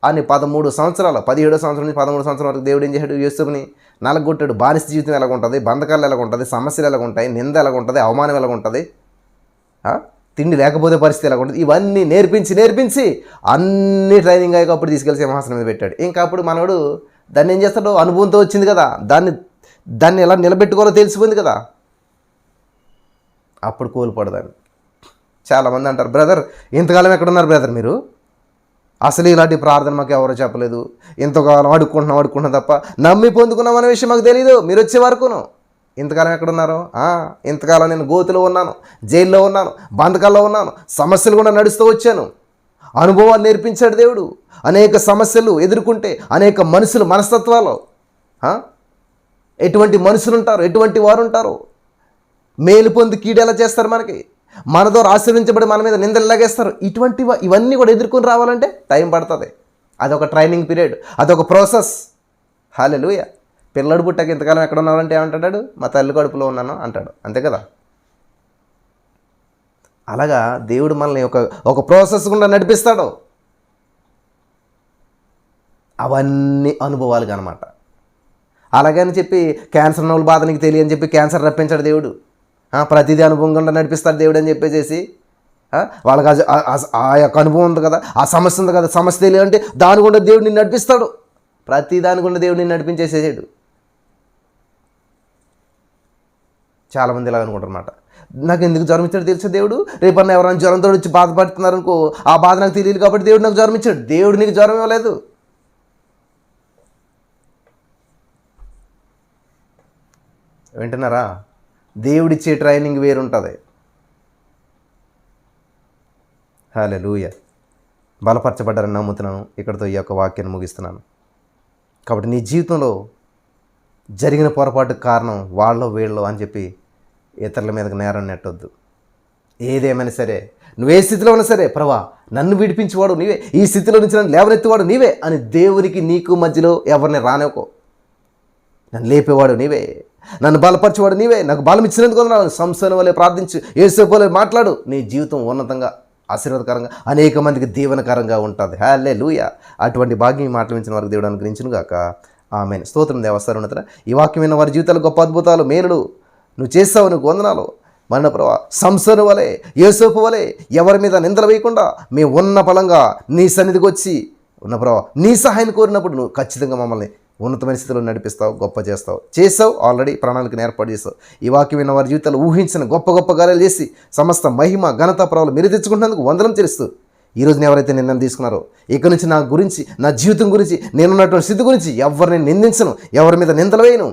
అని 17 సంవత్సరాలు 17వ సంవత్సరం నుంచి 13 సంవత్సరం వరకు దేవుడు ఏం చేశాడు? యూసుఫ్ని నలగొట్టాడు. బానిస జీవితం ఎలాగ ఉంటుంది, బంధకాలు ఎలాగ ఉంటుంది, సమస్యలు ఎలాగ ఉంటాయి, నింద ఎలాగ ఉంటుంది, అవమానం ఎలాగ ఉంటుంది, తిండి లేకపోతే పరిస్థితి ఎలాగ ఉంటుంది, ఇవన్నీ నేర్పించి అన్ని ట్రైనింగ్ అయ్యాక అప్పుడు తీసుకెళ్ళి సింహాసనం మీద పెట్టాడు. ఇంకా అప్పుడు మనోడు దాన్ని ఏం చేస్తాడు? అనుభవంతో వచ్చింది కదా, దాన్ని ఎలా నిలబెట్టుకోవాలో తెలిసిపోయింది కదా, అప్పుడు కోల్పడదాన్ని. చాలామంది అంటారు, బ్రదర్ ఇంతకాలం ఎక్కడున్నారు బ్రదర్ మీరు, అసలు ఇలాంటి ప్రార్థన మాకు ఎవరో చెప్పలేదు, ఇంతకాలం అడుక్కుంటున్నాం తప్ప నమ్మి పొందుకున్నాం అనే విషయం మాకు తెలియదు, మీరు వచ్చే వరకును. ఇంతకాలం ఎక్కడున్నారు? ఇంతకాలం నేను గోతులో ఉన్నాను, జైల్లో ఉన్నాను, బంధకాల్లో ఉన్నాను, సమస్యలు కూడా నడుస్తూ వచ్చాను. అనుభవాలు నేర్పించాడు దేవుడు. అనేక సమస్యలు ఎదుర్కొంటే అనేక మనుషులు మనస్తత్వాలు, ఎటువంటి మనుషులు ఉంటారు, ఎటువంటి వారు ఉంటారు, మేలు పొంది కీడు ఎలా చేస్తారు, మన ద్వారా ఆశీర్వించబడి మన మీద నిందలు లాగేస్తారు. ఇవన్నీ కూడా ఎదుర్కొని రావాలంటే టైం పడుతుంది. అదొక ట్రైనింగ్ పీరియడ్, అదొక ప్రాసెస్. హల్లెలూయా. పిల్లడు పుట్టాక ఇంతకాలం ఎక్కడ ఉన్నారంటే ఏమంటాడు? మా తల్లి కడుపులో ఉన్నాను అంటాడు, అంతే కదా. అలాగా దేవుడు మనల్ని ఒక ప్రాసెస్ గుండా నడిపిస్తాడు. అవన్నీ అనుభవాలుగా అనమాట. అలాగని చెప్పి క్యాన్సర్ నోళ్ళ బాధ నీకు తెలియని చెప్పి క్యాన్సర్ రప్పించాడు దేవుడు. ప్రతిదీ అనుభవం గుండా నడిపిస్తాడు దేవుడు అని చెప్పేసి వాళ్ళకి ఆ యొక్క అనుభవం ఉంది కదా, ఆ సమస్య ఉంది కదా, సమస్య తెలియాలంటే దాని గుండా దేవుడు నిన్ను నడిపిస్తాడు. ప్రతి దాని గుండా దేవుడు నిన్ను నడిపించేసేసాడు. చాలామంది ఇలాగ అనుకుంటారు అన్నమాట, నాకు ఎందుకు జ్వరం ఇచ్చాడు తెలుసా దేవుడు, రేపన్నా ఎవరైనా జ్వరంతో వచ్చి బాధపడుతున్నారు అనుకో, ఆ బాధ నాకు తెలియదు కాబట్టి దేవుడు నాకు జ్వరం ఇచ్చాడు. దేవుడు నీకు జ్వరం ఇవ్వలేదు. వింటున్నారా? దేవుడిచ్చే ట్రైనింగ్ వేరుంటుంది. హల్లెలూయా. బలపరచబడ్డారని నమ్ముతున్నాను. ఇక్కడితో ఈ యొక్క వాక్యాన్ని ముగిస్తున్నాను. కాబట్టి నీ జీవితంలో జరిగిన పొరపాటుకు కారణం వాళ్ళు వీళ్ళు అని చెప్పి ఇతరుల మీదకి నేరం నెట్టొద్దు. ఏదేమైనా సరే, నువ్వే స్థితిలో ఉన్నా సరే, ప్రభా నన్ను విడిపించేవాడు నీవే, ఈ స్థితిలో నుంచి నన్ను లేవనెత్తివాడు నీవే అని దేవునికి నీకు మధ్యలో ఎవరిని రానివ్వకో. నన్ను లేపేవాడు నీవే, నన్ను బలపరిచేవాడు నీవే, నాకు బలం ఇచ్చినందుకు సంస్థను వల్లే ప్రార్థించు, యేసు వల్లే మాట్లాడు. నీ జీవితం ఉన్నతంగా, ఆశీర్వాదకరంగా, అనేక మందికి దీవెనకరంగా ఉంటుంది. హల్లెలూయా. అటువంటి భాగ్యం మాటలు వారికి దేవుడు అనుగ్రహించును గాక. ఆమేన్. స్తోత్రం దేవస్థానం. ఈ వాక్యం విన్న వారి జీవితాలు గొప్ప అద్భుతాలు, మేలులు నువ్వు చేస్తావు, నీకు వందనాలు. మన ప్రభా సంసోను వలె, యోసేపు వలె ఎవరి మీద నిందలు వేయకుండా మేము ఉన్న బలంగా నీ సన్నిధికి వచ్చి ఉన్న ప్రభా నీ సహాయం కోరినప్పుడు నువ్వు ఖచ్చితంగా మమ్మల్ని ఉన్నతమైన స్థితిలో నడిపిస్తావు, గొప్ప చేస్తావు. ఆల్రెడీ ప్రణాళికను ఏర్పాటు చేస్తావు. ఈ వాక్యం విన్న వారి జీవితాలు ఊహించిన గొప్ప కార్యాలు చేసి సమస్త మహిమ ఘనత ప్రభావాలు మీరు తెచ్చుకుంటున్నందుకు వందనం తెలుస్తూ, ఈరోజు ఎవరైతే నిర్ణయం తీసుకున్నారో ఇక నుంచి నా గురించి, నా జీవితం గురించి, నేనున్నటువంటి స్థితి గురించి ఎవరిని నిందించను, ఎవరి మీద నిందలు వేయను.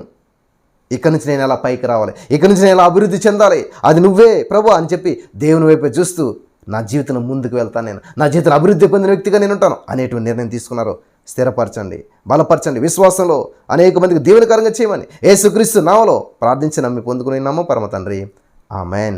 ఇక నుంచి నేను ఎలా పైకి రావాలి, ఇక నుంచి నేను ఎలా అభివృద్ధి చెందాలి, అది నువ్వే ప్రభు అని చెప్పి దేవుని వైపు చూస్తూ నా జీవితం ముందుకు వెళ్తాను, నేను నా జీవితం అభివృద్ధి పొందిన వ్యక్తిగా నేను ఉంటాను అనేటువంటి నిర్ణయం తీసుకున్నారో స్థిరపరచండి, బలపరచండి, విశ్వాసంలో అనేక మందికి దీవెనకరంగా చేయమని యేసుక్రీస్తు నామములో ప్రార్థించి నమ్మి పొందుకుని నామం పరమ తండ్రి. ఆమేన్.